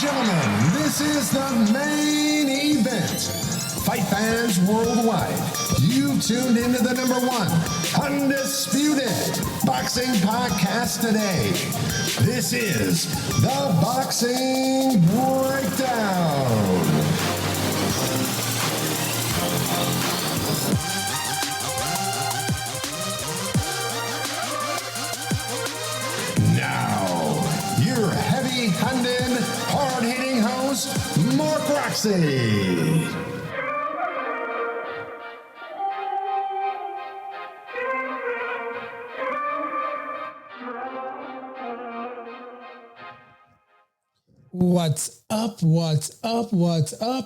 gentlemen, this is the main event. Fight fans worldwide, you tuned into the #1 undisputed boxing podcast today. This is the Boxing Breakdown. Heavy-handed, hard-hitting host, Mark Roxey. What's up,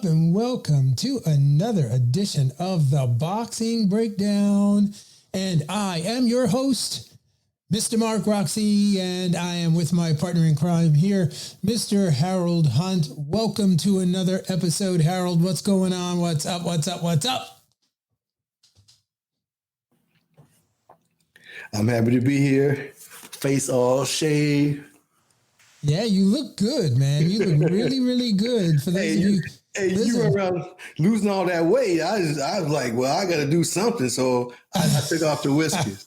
and welcome to another edition of the Boxing Breakdown. And I am your host, Mr. Mark Roxey, and I am with my partner in crime here, Mr. Harold Hunt. Welcome to another episode. Harold, what's going on? What's up? I'm happy to be here. Face all shaved. Yeah, you look good, man. You look really, really good. For those of you... You were around losing all that weight. I was like, well, I got to do something. So I took off the whiskers.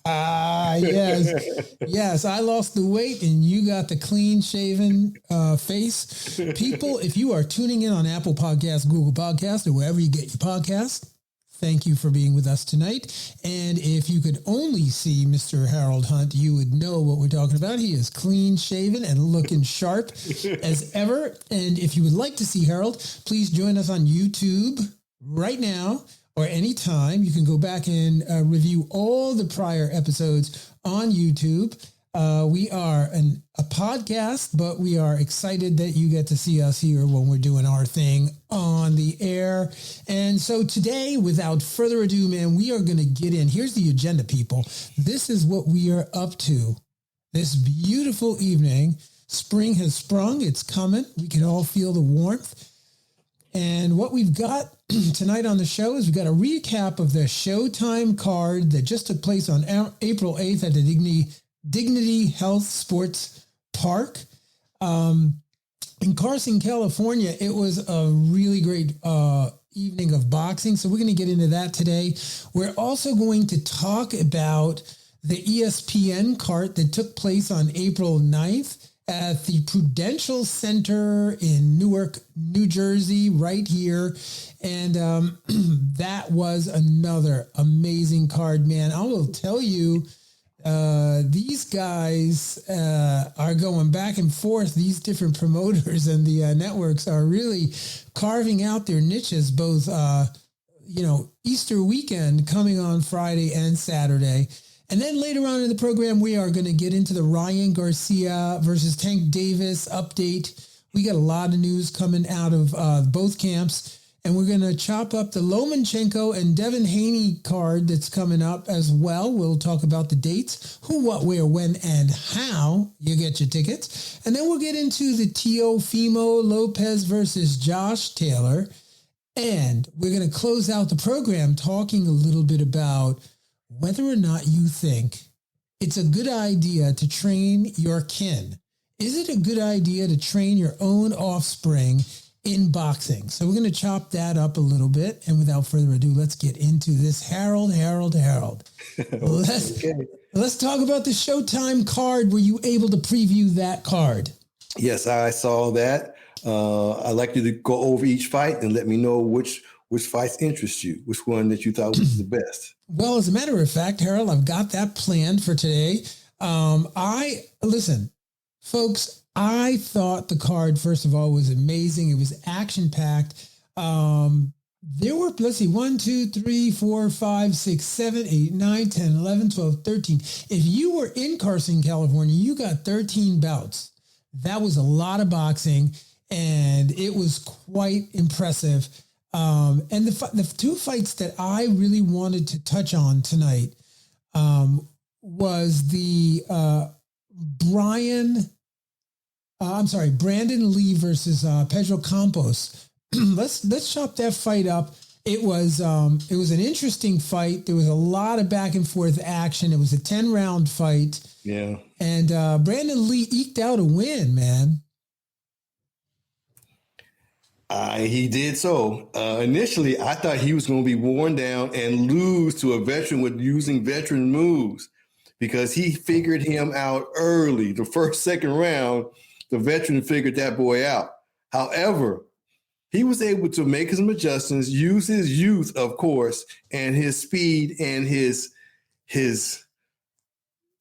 Yes. I lost the weight and you got the clean shaven face. People, if you are tuning in on Apple Podcasts, Google Podcasts, or wherever you get your podcasts, thank you for being with us tonight. And if you could only see Mr. Harold Hunt, you would know what we're talking about. He is clean shaven and looking sharp as ever. And if you would like to see Harold, please join us on YouTube right now or anytime. You can go back and review all the prior episodes on YouTube. We are a podcast, but we are excited that you get to see us here when we're doing our thing on the air. And so today, without further ado, man, we are going to get in. Here's the agenda, people. This is what we are up to this beautiful evening. Spring has sprung. It's coming. We can all feel the warmth. And what we've got tonight on the show is we've got a recap of the Showtime card that just took place on April 8th at the Dignity Health Sports Park in Carson, California. It was a really great evening of boxing. So we're going to get into that today. We're also going to talk about the ESPN card that took place on April 9th at the Prudential Center in Newark, New Jersey, right here. And that was another amazing card, man. I will tell you, these guys are going back and forth. These different promoters and the networks are really carving out their niches, both, Easter weekend coming on Friday and Saturday. And then later on in the program, we are going to get into the Ryan Garcia versus Tank Davis update. We got a lot of news coming out of both camps. And we're going to chop up the Lomachenko and Devin Haney card that's coming up as well. We'll talk about the dates, who, what, where, when, and how you get your tickets. And then we'll get into the Tepfomi Lopez versus Josh Taylor. And we're going to close out the program talking a little bit about whether or not you think it's a good idea to train your kin. Is it a good idea to train your own offspring in boxing? So we're going to chop that up a little bit. And without further ado, let's get into this. Harold. Let's talk about the Showtime card. Were you able to preview that card? Yes, I saw that. I'd like you to go over each fight and let me know which fights interest you, which one that you thought was the best. Well, as a matter of fact, Harold, I've got that planned for today. Listen, folks, I thought the card, first of all, was amazing. It was action-packed. There were, 1, 2, 3, 4, 5, 6, 7, 8, 9, 10, 11, 12, 13. If you were in Carson, California, you got 13 bouts. That was a lot of boxing, and it was quite impressive. And the two fights that I really wanted to touch on tonight was the Brandon Lee versus Pedro Campos. Let's chop that fight up. It was an interesting fight. There was a lot of back and forth action. It was a 10-round fight. Yeah. And Brandon Lee eked out a win, man. He did so. Initially, I thought he was going to be worn down and lose to a veteran with using veteran moves because he figured him out early. The first, second round, the veteran figured that boy out. However, he was able to make some adjustments, use his youth, of course, and his speed and his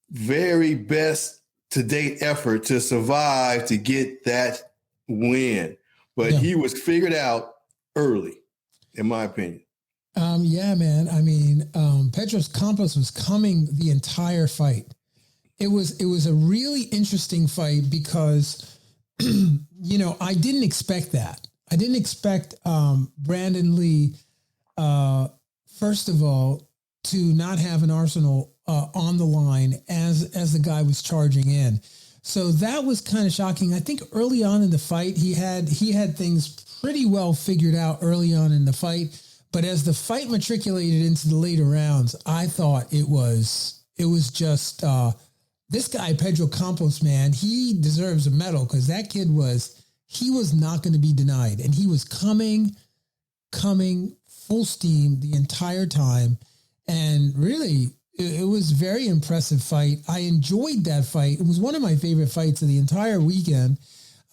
very best to date effort to survive to get that win. But he was figured out early, in my opinion. Yeah, man. I mean, Petros Campos was coming the entire fight. It was a really interesting fight because, I didn't expect that. I didn't expect Brandon Lee, first of all, to not have an arsenal on the line as the guy was charging in. So that was kind of shocking. I think early on in the fight, he had things pretty well figured out early on in the fight. But as the fight matriculated into the later rounds, I thought it was just this guy, Pedro Campos, man, he deserves a medal because that kid was not going to be denied. And he was coming full steam the entire time. And really, it was a very impressive fight. I enjoyed that fight. It was one of my favorite fights of the entire weekend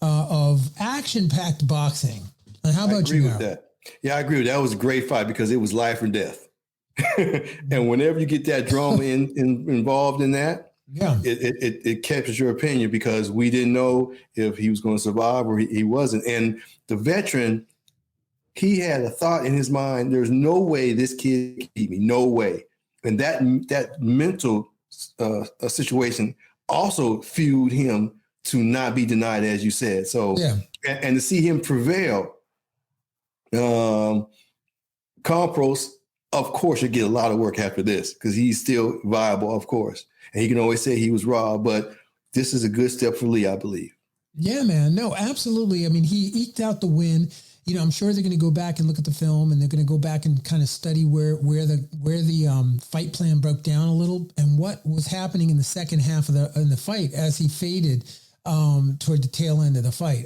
of action-packed boxing. And how about you? I agree with that. Yeah, I agree with that. That was a great fight because it was life or death. And whenever you get that drama involved in that, it captures your opinion because we didn't know if he was going to survive or he wasn't. And the veteran, he had a thought in his mind, there's no way this kid can beat me, no way. And that mental situation also fueled him to not be denied, as you said. So, and to see him prevail, Campos, of course, should get a lot of work after this because he's still viable, of course. And he can always say he was robbed, but this is a good step for Lee, I believe. Yeah, man. No, absolutely. I mean, he eked out the win. I'm sure they're going to go back and look at the film and they're going to go back and kind of study where the fight plan broke down a little and what was happening in the second half of the fight as he faded toward the tail end of the fight.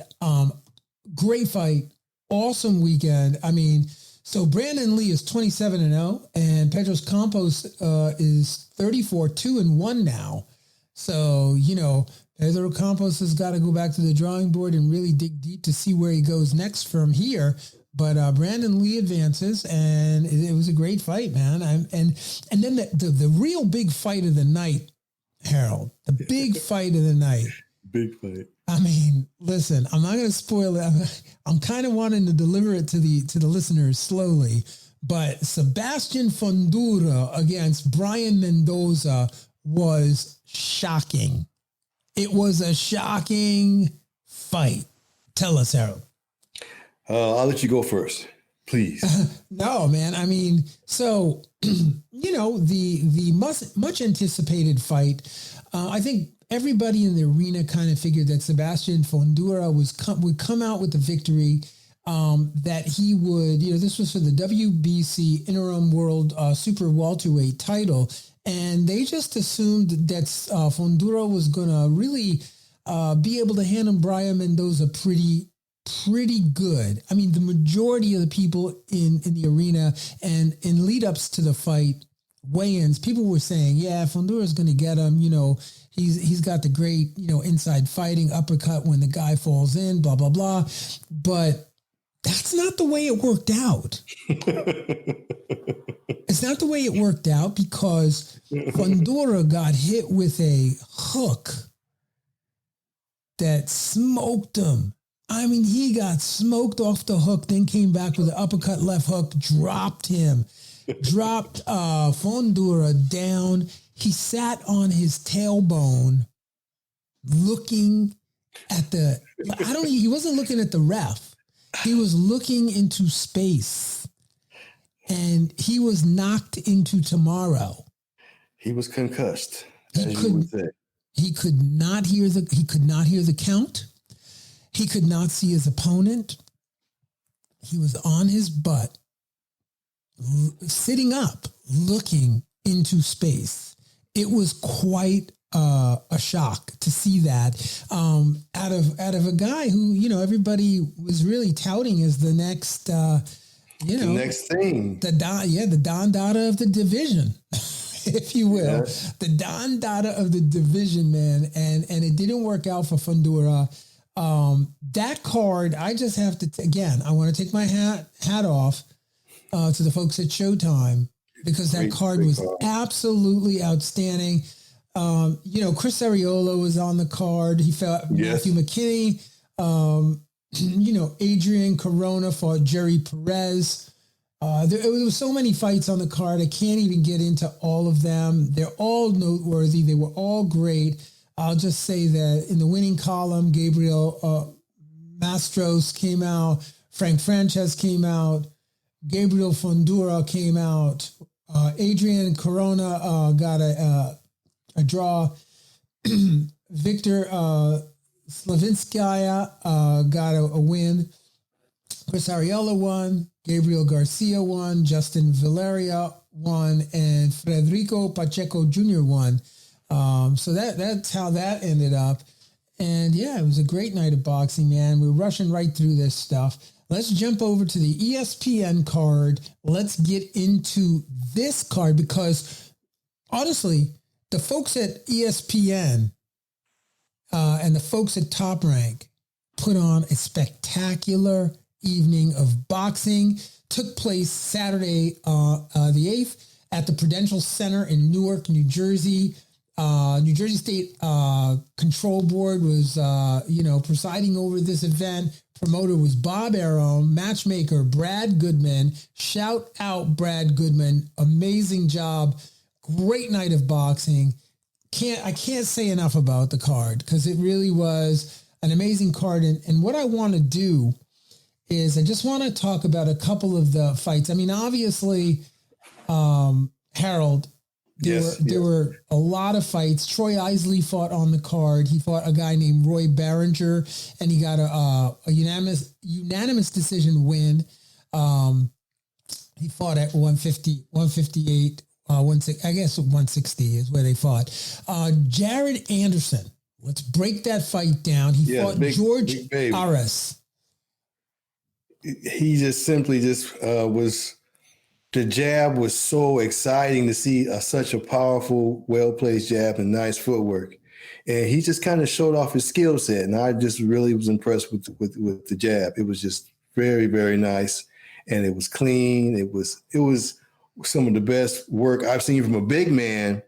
Great fight. Awesome weekend. I mean, so Brandon Lee is 27-0 and Pedro Campos is 34-2-1 now. So, Pedro Campos has got to go back to the drawing board and really dig deep to see where he goes next from here. But Brandon Lee advances, and it was a great fight, man. And then the real big fight of the night, Harold, the big fight of the night. Big fight. I mean, listen, I'm not going to spoil it. I'm kind of wanting to deliver it to the listeners slowly. But Sebastian Fundora against Brian Mendoza was shocking. It was a shocking fight. Tell us, Harold. I'll let you go first, please. No, man. I mean, so, the much anticipated fight, I think everybody in the arena kind of figured that Sebastian Fundora would come out with the victory, that he would, this was for the WBC Interim World Super Welterweight title. And they just assumed that Fundora was going to really be able to handle Brian Mendoza pretty good. I mean, the majority of the people in the arena and in lead-ups to the fight, weigh-ins, people were saying, yeah, Fundora's going to get him. He's got the great, inside fighting, uppercut when the guy falls in, blah, blah, blah. But that's not the way it worked out. It's not the way it worked out because Fundora got hit with a hook that smoked him. I mean, he got smoked off the hook, then came back with an uppercut left hook, dropped Fundora down. He sat on his tailbone looking at he wasn't looking at the ref. He was looking into space. And he was knocked into tomorrow. He was concussed. He could not hear the count. He could not see his opponent. He was on his butt, sitting up, looking into space. It was quite a shock to see that out of a guy who, you know, everybody was really touting as the next, you know, the next thing, the Don Dada of the division, if you will, the Don Dada of the division, man. And it didn't work out for Fundora. That card, I just have to, again, I want to take my hat off to the folks at Showtime, because that card was absolutely outstanding. You know, Chris Arreola was on the card. He fought Matthew McKinney. You know, Adrian Corona fought Jerry Perez. There was so many fights on the card. I can't even get into all of them. They're all noteworthy. They were all great. I'll just say that in the winning column, Gabriel Mastros came out. Frank Frances came out. Gabriel Fundora came out. Adrian Corona got a draw. Victor Slavinskaya got a win. Chris Arreola won. Gabriel Garcia won. Justin Valeria won. And Federico Pacheco Jr. won. So that's how that ended up. And yeah, it was a great night of boxing, man. We're rushing right through this stuff. Let's jump over to the ESPN card. Let's get into this card, because honestly, the folks at ESPN and the folks at Top Rank put on a spectacular evening of boxing. Took place Saturday, the 8th, at the Prudential Center in Newark, New Jersey. New Jersey State Control Board was, presiding over this event. Promoter was Bob Arum. Matchmaker Brad Goodman. Shout out Brad Goodman. Amazing job. Great night of boxing. I can't say enough about the card, because it really was an amazing card. And what I want to do is I just want to talk about a couple of the fights. I mean, obviously, Harold, there were a lot of fights. Troy Isley fought on the card. He fought a guy named Roy Barringer, and he got a unanimous decision win. He fought at 150, 158, 160 is where they fought. Jared Anderson, let's break that fight down. He fought George Aras. He just simply was... The jab was so exciting to see such a powerful, well-placed jab and nice footwork. And he just kind of showed off his skill set. And I just really was impressed with the jab. It was just very, very nice. And it was clean. It was some of the best work I've seen from a big man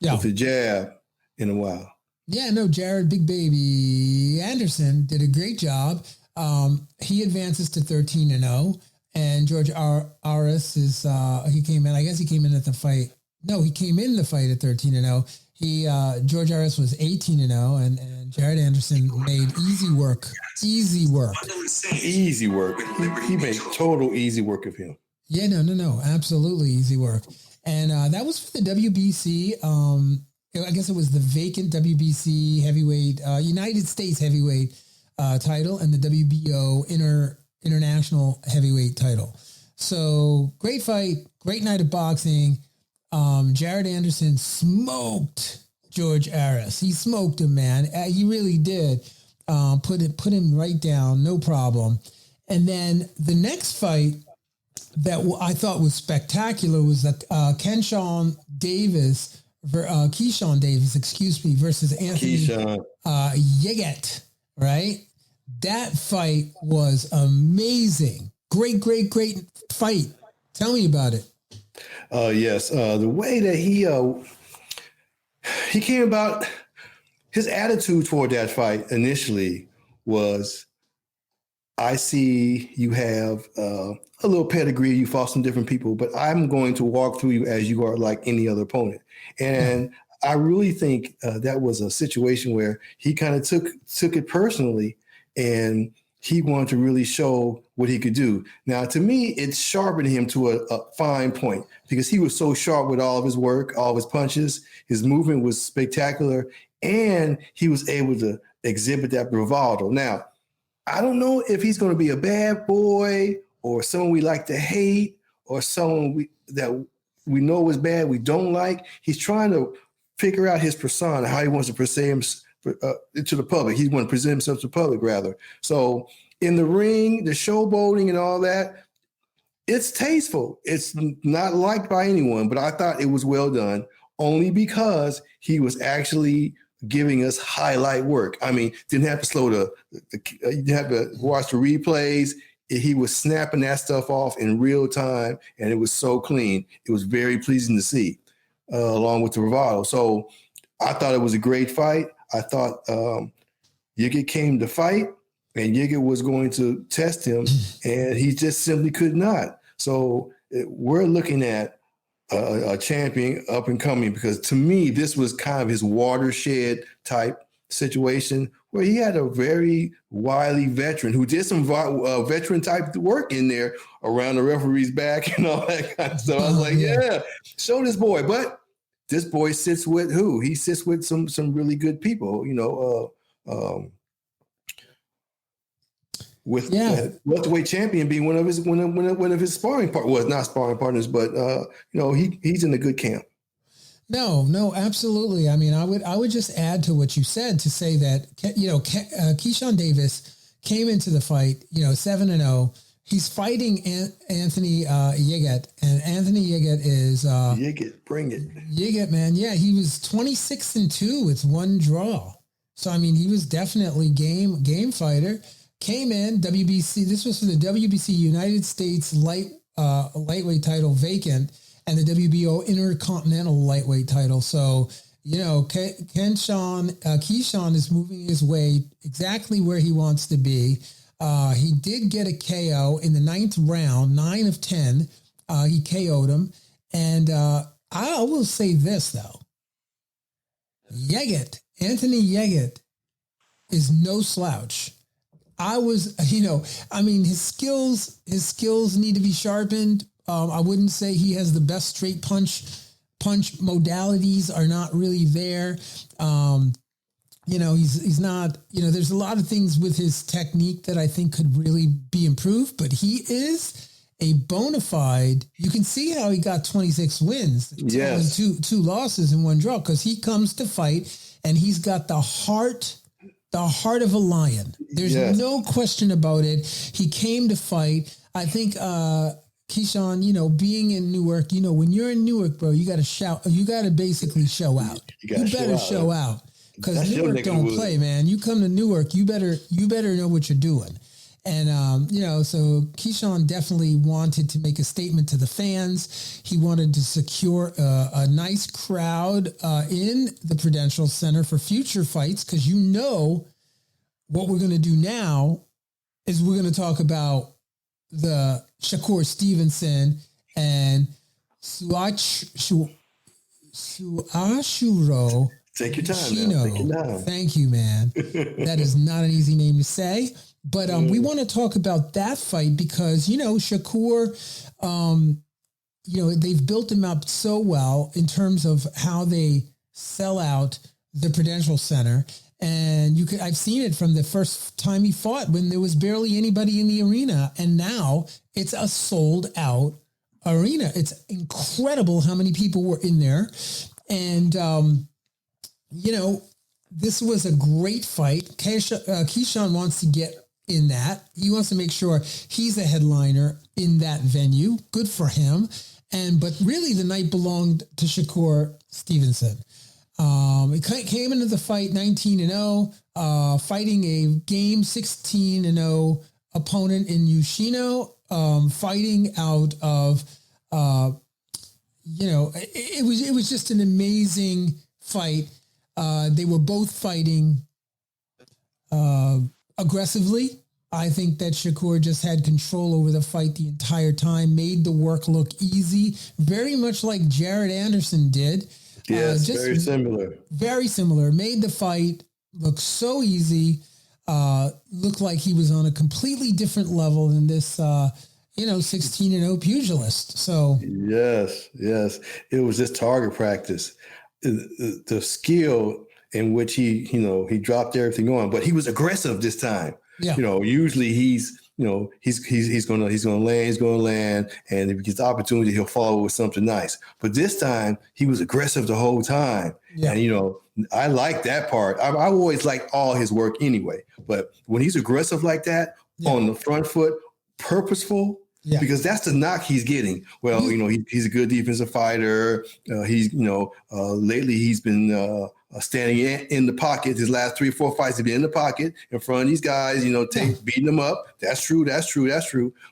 with the jab in a while. Yeah, no, Jared Big Baby Anderson did a great job. He advances to 13-0. And George Aras is, he came in at the fight. No, he came in the fight at 13-0. George Aras was 18-0, and Jared Anderson made easy work. He made total easy work of him. Yeah, no, absolutely easy work. And that was for the WBC. I guess it was the vacant WBC heavyweight, United States heavyweight title, and the WBO international heavyweight title. So great fight, great night of boxing. Jared Anderson smoked George Aras. He smoked him, man. He really did. Put him right down, no problem. And then the next fight that I thought was spectacular was that Keyson Davis, versus Anthony Yeget, right? That fight was amazing. Great fight. Tell me about it. Yes. The way that he came about, his attitude toward that fight initially was, I see you have a little pedigree, you fought some different people, but I'm going to walk through you as you are like any other opponent. And I really think that was a situation where he kind of took it personally, and he wanted to really show what he could do. Now, to me, it sharpened him to a fine point, because he was so sharp with all of his work, all of his punches. His movement was spectacular, and he was able to exhibit that bravado. Now, I don't know if he's going to be a bad boy or someone we like to hate or someone that we know is bad, we don't like. He's trying to figure out his persona, how he wants to present himself to the public. He wants to present himself to the public, rather. So in the ring, the showboating and all that, it's tasteful. It's not liked by anyone, but I thought it was well done only because he was actually giving us highlight work. I mean, didn't have to slow you didn't have to watch the replays. He was snapping that stuff off in real time, and it was so clean. It was very pleasing to see, along with the bravado. So I thought it was a great fight. I thought Yiga came to fight, and Yiga was going to test him, and he just simply could not. So we're looking at a champion up and coming, because to me, this was kind of his watershed type situation where he had a very wily veteran who did some veteran type work in there around the referee's back and all that kind of stuff. I was like, yeah, show this boy. But this boy sits with who? He sits with some really good people, with welterweight champion being one of his sparring partners. Not sparring partners, but he's in a good camp. No, absolutely. I mean, I would just add to what you said to say that Keyson Davis came into the fight 7-0. He's fighting Anthony Yiget, and Anthony Yiget is Yiget, bring it. Yiget, man, yeah, he was 26-2 with one draw. So I mean, he was definitely game fighter. Came in WBC. This was for the WBC United States lightweight title vacant, and the WBO Intercontinental lightweight title. So, Keyson is moving his way exactly where he wants to be. He did get a KO in the 9th round, 9 of 10. He KO'd him. And I will say this, though. Anthony Yiget is no slouch. His skills need to be sharpened. I wouldn't say he has the best straight punch modalities are not really there. He's not, there's a lot of things with his technique that I think could really be improved, but he is a bona fide. You can see how he got 26 wins, yes, two losses and one draw, because he comes to fight and he's got the heart of a lion. There's no question about it. He came to fight. I think, Keyson, being in Newark, when you're in Newark, bro, you got to shout. You got to basically show out. You better show out, because Newark don't play, man. You come to Newark, you better know what you're doing. And, so Keyson definitely wanted to make a statement to the fans. He wanted to secure a nice crowd in the Prudential Center for future fights, because what we're going to do now is we're going to talk about the Shakur Stevenson and Suachuro. Take your time. Take your time. Thank you, man. That is not an easy name to say. But we want to talk about that fight because, Shakur, they've built him up so well in terms of how they sell out the Prudential Center. And I've seen it from the first time he fought when there was barely anybody in the arena. And now it's a sold out arena. It's incredible how many people were in there. And, this was a great fight. Keyson wants to get in that. He wants to make sure he's a headliner in that venue. Good for him. But really the night belonged to Shakur Stevenson. He came into the fight 19-0, fighting a game 16-0 opponent in Yoshino, fighting out of, it was just an amazing fight. They were both fighting aggressively. I think that Shakur just had control over the fight the entire time, made the work look easy, very much like Jared Anderson did. Yes, very similar. Very similar. Made the fight look so easy. Looked like he was on a completely different level than this, 16-0 pugilist. So yes, it was just target practice. The skill in which he dropped everything on, but he was aggressive this time. Yeah. Usually he's he's gonna land, and if he gets the opportunity, he'll follow with something nice. But this time he was aggressive the whole time. Yeah. And I like that part. I always like all his work anyway. But when he's aggressive like that on the front foot, purposeful, because that's the knock he's getting. Well, he's a good defensive fighter. Lately he's been standing in the pocket. His last 3 or 4 fights have been in the pocket in front of these guys, beating them up. That's true.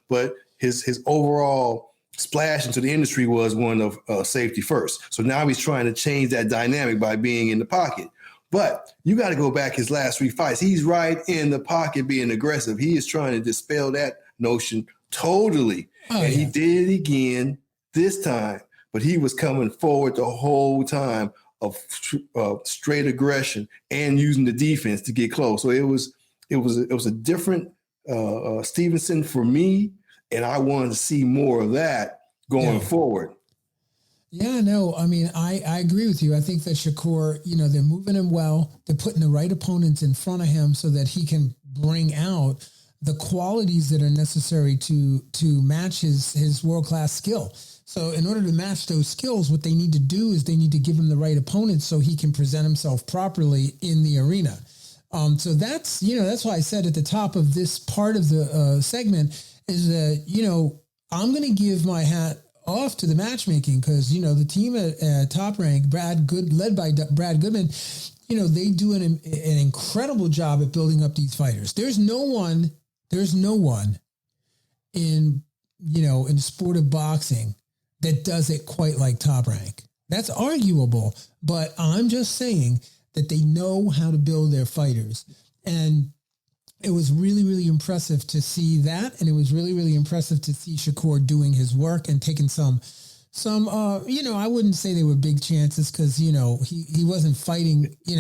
But his overall splash into the industry was one of safety first. So now he's trying to change that dynamic by being in the pocket. But you got to go back his last 3 fights. He's right in the pocket being aggressive. He is trying to dispel that notion totally. And he did it again this time. But he was coming forward the whole time of straight aggression and using the defense to get close. So it was a different Stevenson for me. And I wanted to see more of that going forward. Yeah, no, I mean, I agree with you. I think that Shakur, they're moving him well. They're putting the right opponents in front of him so that he can bring out the qualities that are necessary to match his world-class skill. So in order to match those skills, what they need to do is they need to give him the right opponents so he can present himself properly in the arena. So that's why I said at the top of this part of the segment is that, I'm going to give my hat off to the matchmaking because, the team at Top Rank, led by Brad Goodman, they do an incredible job at building up these fighters. There's no one in the sport of boxing that does it quite like Top Rank. That's arguable, but I'm just saying that they know how to build their fighters. And it was really, really impressive to see that. And it was really, really impressive to see Shakur doing his work and taking some, I wouldn't say they were big chances because, he wasn't fighting, he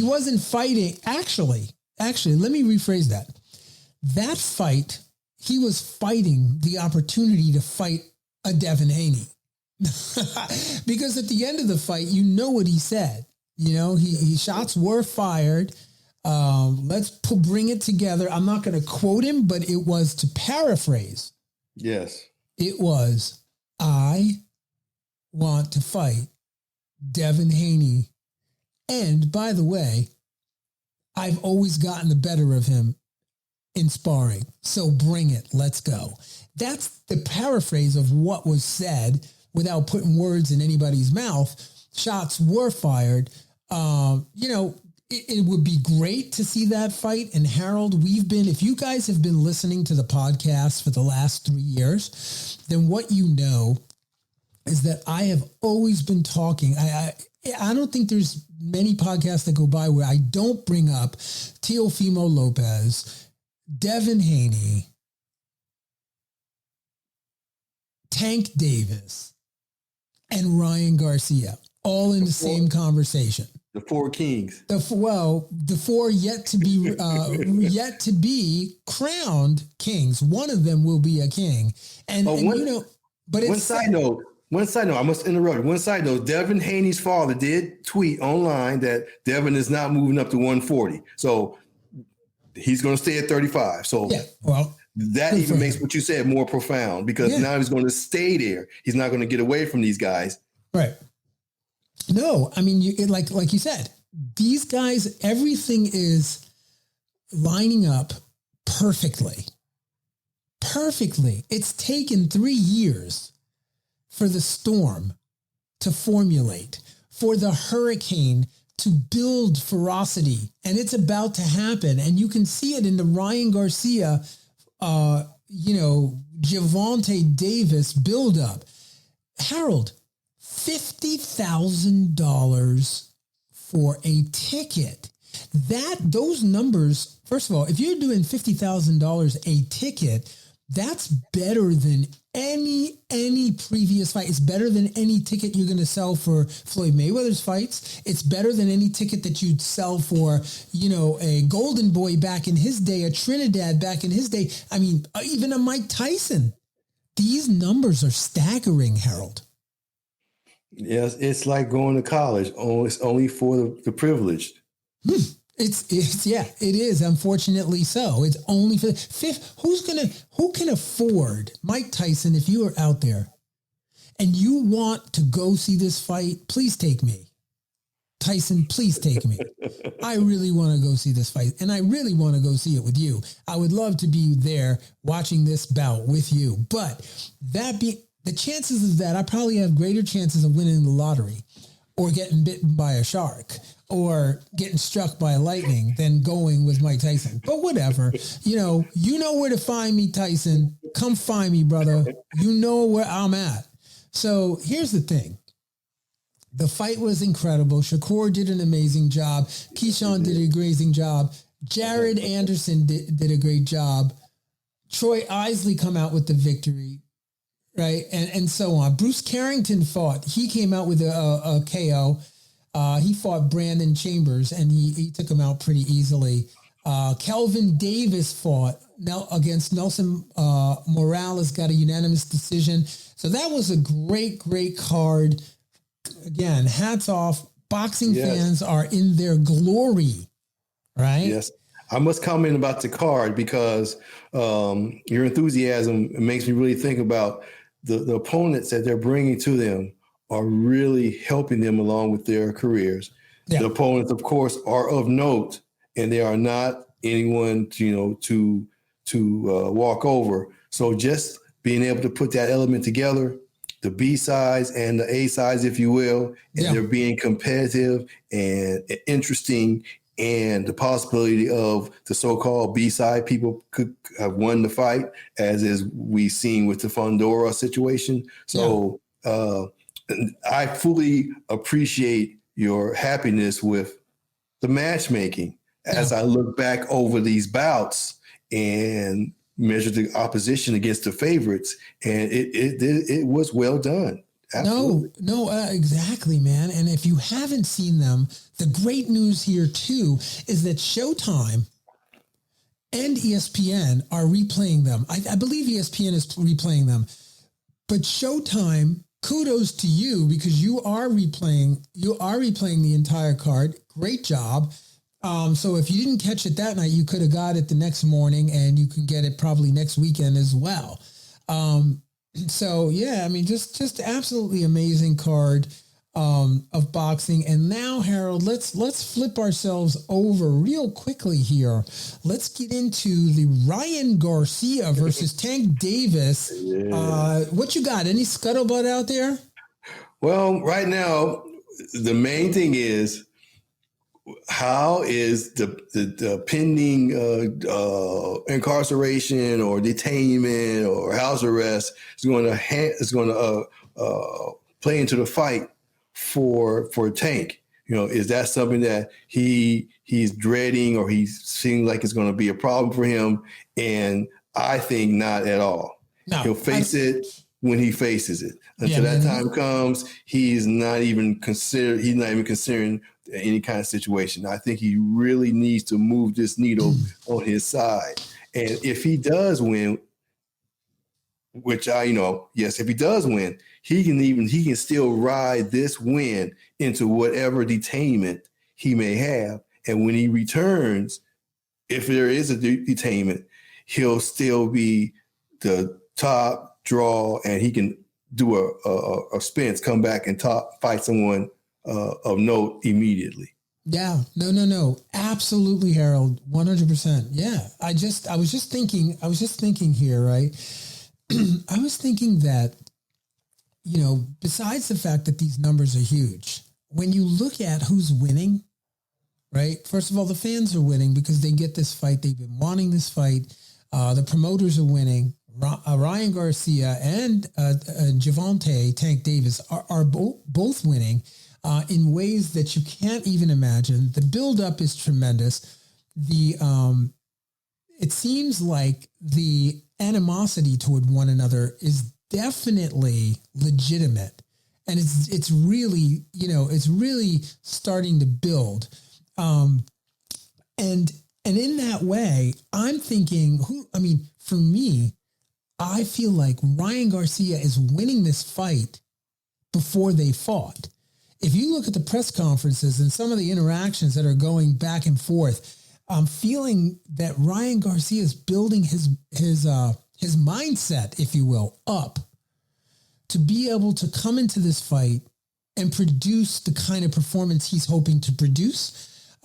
wasn't fighting. Actually, let me rephrase that. That fight, he was fighting the opportunity to fight a Devin Haney. Because at the end of the fight, what he said. He shots were fired. Let's bring it together. I'm not going to quote him, but it was to paraphrase. Yes. It was, I want to fight Devin Haney. And by the way, I've always gotten the better of him in sparring. So bring it. Let's go. That's the paraphrase of what was said without putting words in anybody's mouth. Shots were fired. It would be great to see that fight. And Harold, if you guys have been listening to the podcast for the last 3 years, then what you know is that I have always been talking. I don't think there's many podcasts that go by where I don't bring up Tepfomi Lopez, Devin Haney, Tank Davis, and Ryan Garcia, all in the same conversation. The 4 kings. The 4 yet to be crowned kings. One of them will be a king. But one side note, I must interrupt. One side note, Devin Haney's father did tweet online that Devin is not moving up to 140. So he's going to stay at 35. So that even makes what you said more profound because now he's going to stay there. He's not going to get away from these guys. Right. No, I mean, like you said, these guys, everything is lining up perfectly. Perfectly. It's taken 3 years for the storm to formulate, for the hurricane to build ferocity, and it's about to happen. And you can see it in the Ryan Garcia, Gervonta Davis buildup. Harold, $50,000 for a ticket. Those numbers, first of all, if you're doing $50,000 a ticket, that's better than any previous fight. It's better than any ticket you're going to sell for Floyd Mayweather's fights. It's better than any ticket that you'd sell for, a Golden Boy back in his day, a Trinidad back in his day. I mean, even a Mike Tyson. These numbers are staggering, Harold. Yes, it's like going to college. It's only for the privileged. It is. Unfortunately so. It's only for fifth. Who can afford Mike Tyson? If you are out there and you want to go see this fight, please take me. Tyson, please take me. I really want to go see this fight, and I really want to go see it with you. I would love to be there watching this bout with you. But the chances of that, I probably have greater chances of winning the lottery or getting bitten by a shark or getting struck by lightning than going with Mike Tyson. But whatever, you know where to find me, Tyson. Come find me, brother. You know where I'm at. So here's the thing. The fight was incredible. Shakur did an amazing job. Keyson did an amazing job. Jared Anderson did a great job. Troy Isley come out with the victory, right? And so on. Bruce Carrington fought. He came out with a KO. He fought Brandon Chambers, and he took him out pretty easily. Kelvin Davis fought against Nelson Morales, got a unanimous decision. So that was a great, great card. Again, hats off. Boxing fans are in their glory, right? Yes. I must comment about the card because your enthusiasm makes me really think about the opponents that they're bringing to them are really helping them along with their careers. Yeah. The opponents, of course, are of note, and they are not anyone to walk over. So just being able to put that element together, the B sides and the A sides, if you will, and they're being competitive and interesting, and the possibility of the so-called B side people could have won the fight, as is we've seen with the Fundora situation. So I fully appreciate your happiness with the matchmaking as I look back over these bouts and measure the opposition against the favorites, and it was well done. Absolutely. No, exactly, man. And if you haven't seen them, the great news here too is that Showtime and ESPN are replaying them. I believe ESPN is replaying them, but Showtime, kudos to you because you are replaying the entire card. Great job. So if you didn't catch it that night, you could have got it the next morning, and you can get it probably next weekend as well. So yeah, I mean, just absolutely amazing card of boxing. And now, Harold, let's flip ourselves over real quickly here. Let's get into the Ryan Garcia versus Tank Davis. What you got? Any scuttlebutt out there? Well, right now, the main thing is, how is the pending incarceration or detainment or house arrest is going to play into the fight for Tank? Is that something that he's dreading, or he's seeing like it's going to be a problem for him? And I think not at all. No, he'll face it when he faces it. Until that time comes, he's not even considering any kind of situation. I think he really needs to move this needle on his side. And if he does win, which if he does win, he can still ride this win into whatever detainment he may have. And when he returns, if there is a detainment, he'll still be the top draw, and he can do a Spence, come back and fight someone of note immediately. Yeah, no, absolutely, Harold, 100%. Yeah, I was just thinking here, right? I was thinking that, besides the fact that these numbers are huge, when you look at who's winning, right? First of all, the fans are winning because they get this fight. They've been wanting this fight. The promoters are winning. Ryan Garcia and Javante Tank Davis are both winning in ways that you can't even imagine. The buildup is tremendous. It seems like the animosity toward one another is definitely legitimate, and it's really starting to build. And in that way, I'm thinking, for me, I feel like Ryan Garcia is winning this fight before they fought. if you look at the press conferences and some of the interactions that are going back and forth, I'm feeling that Ryan Garcia is building his mindset, if you will, up to be able to come into this fight and produce the kind of performance he's hoping to produce.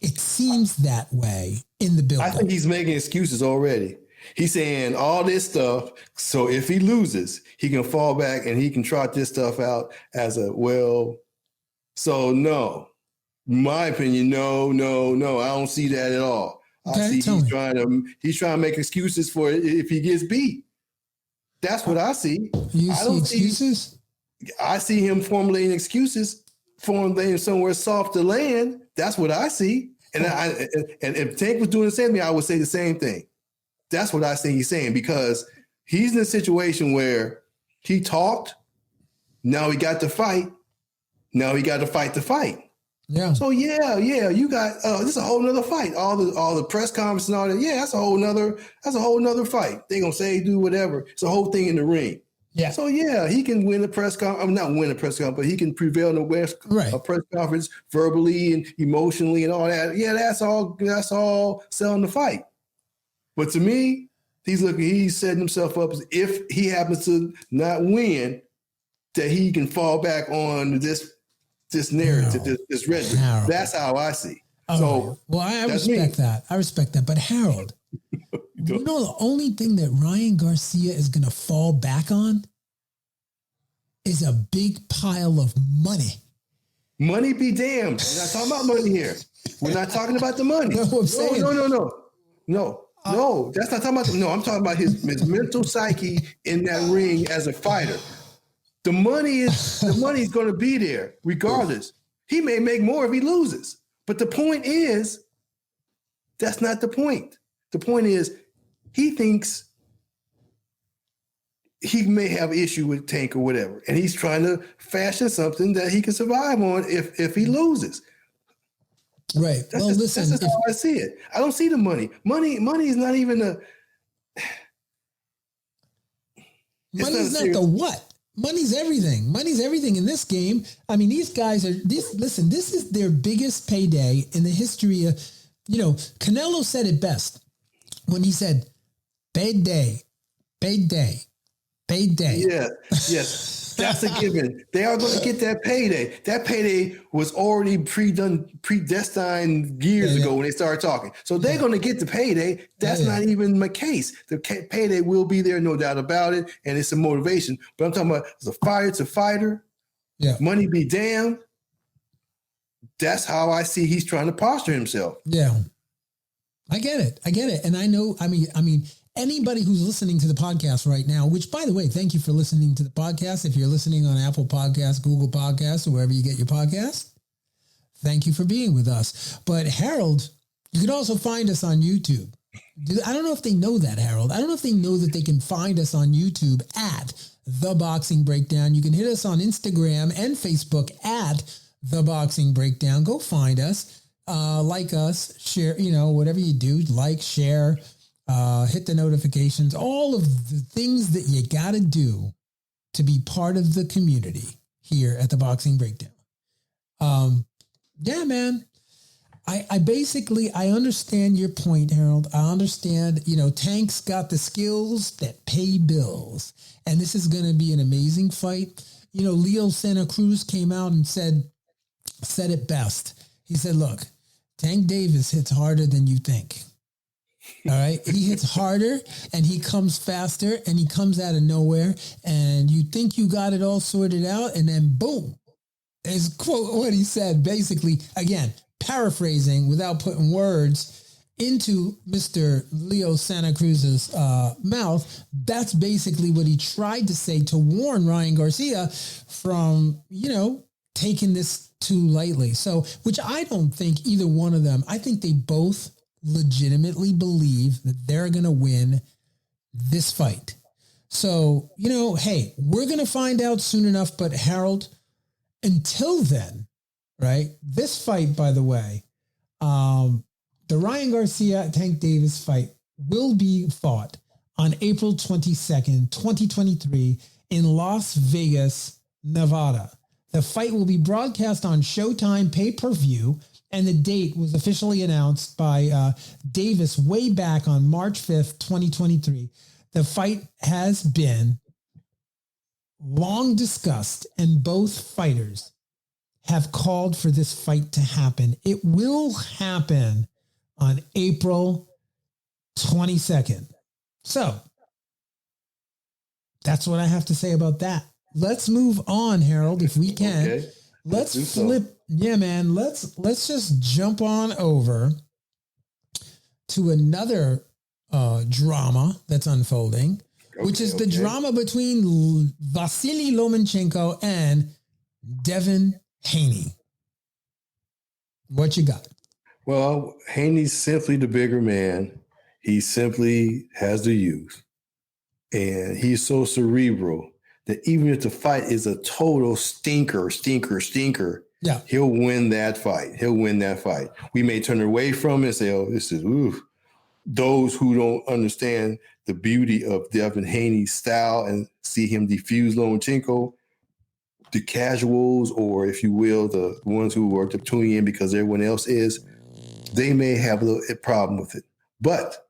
It seems that way in the build. I think he's making excuses already. He's saying all this stuff, so if he loses, he can fall back and he can trot this stuff out as a, well, so no. My opinion, no. I don't see that at all. Okay, I see he's trying to make excuses for it if he gets beat. That's what I see. You see excuses? I see him formulating excuses, formulating somewhere soft to land. That's what I see. And and if Tank was doing the same thing, I would say the same thing. That's what I think he's saying, because he's in a situation where he talked, now he got to fight, now he got to fight the fight. Yeah. So yeah, you got this is a whole nother fight. All the press conference and all that. Yeah, that's a whole nother fight. They gonna say do whatever. It's a whole thing in the ring. Yeah. So yeah, he can win the press conference. Not win the press conference, but he can prevail in a press conference verbally and emotionally and all that. Yeah, that's all selling the fight. But to me, he's setting himself up as if he happens to not win, that he can fall back on this narrative, this rhetoric. Harold. That's how I see. So, well, I respect that. I respect that. But Harold, you know the only thing that Ryan Garcia is going to fall back on is a big pile of money. Money be damned. We're not talking about money here. We're not talking about the money. No, that's not talking about no, I'm talking about his mental psyche in that ring as a fighter. The money is going to be there regardless. He may make more if he loses. But the point is, that's not the point. The point is, he thinks he may have issue with Tank or whatever, and he's trying to fashion something that he can survive on if he loses. Right. That's just how I see it. I don't see the money. Money is not even a. Money's not the what? Money's everything. Money's everything in this game. I mean, these guys are listen, this is their biggest payday in the history of, Canelo said it best when he said, payday. Yeah, yes. That's a given. They are going to get that payday. That payday was already predestined years ago when they started talking. So they're going to get the payday. That's not even my case. The payday will be there, no doubt about it, and it's a motivation. But I'm talking about as a fighter to fighter. Yeah, money be damned. That's how I see he's trying to posture himself. Yeah, I get it, and I know. I mean. Anybody who's listening to the podcast right now, which, by the way, thank you for listening to the podcast. If you're listening on Apple Podcasts, Google Podcasts, or wherever you get your podcast, thank you for being with us. But Harold, you can also find us on YouTube. I don't know if they know that, Harold. I don't know if they know that they can find us on YouTube at The Boxing Breakdown. You can hit us on Instagram and Facebook at The Boxing Breakdown. Go find us, like us, share, whatever you do, like, share, hit the notifications, all of the things that you got to do to be part of the community here at the Boxing Breakdown. Yeah, man. I basically understand your point, Harold. I understand, Tank's got the skills that pay bills, and this is going to be an amazing fight. Leo Santa Cruz came out and said it best. He said, look, Tank Davis hits harder than you think. All right. He hits harder and he comes faster and he comes out of nowhere and you think you got it all sorted out. And then boom, is quote what he said, basically, again, paraphrasing without putting words into Mr. Leo Santa Cruz's mouth. That's basically what he tried to say to warn Ryan Garcia from, taking this too lightly. So, which I don't think either one of them, I think they both legitimately believe that they're going to win this fight. So, hey, we're going to find out soon enough. But Harold, until then, right, this fight, by the way, the Ryan Garcia Tank Davis fight will be fought on April 22nd, 2023 in Las Vegas, Nevada. The fight will be broadcast on Showtime pay-per-view, and the date was officially announced by Davis way back on March 5th, 2023. The fight has been long discussed, and both fighters have called for this fight to happen. It will happen on April 22nd. So that's what I have to say about that. Let's move on, Harold, if we can. Okay. Let's flip. So. Yeah, man. Let's just jump on over to another drama that's unfolding, which is the drama between Vasily Lomachenko and Devin Haney. What you got? Well, Haney's simply the bigger man. He simply has the youth. And he's so cerebral that even if the fight is a total stinker, yeah, he'll win that fight. We may turn away from it and say, oh, this is, ooh. Those who don't understand the beauty of Devin Haney's style and see him defuse Lomachenko, the casuals, or if you will, the ones who are tuning in because everyone else is, they may have a problem with it. But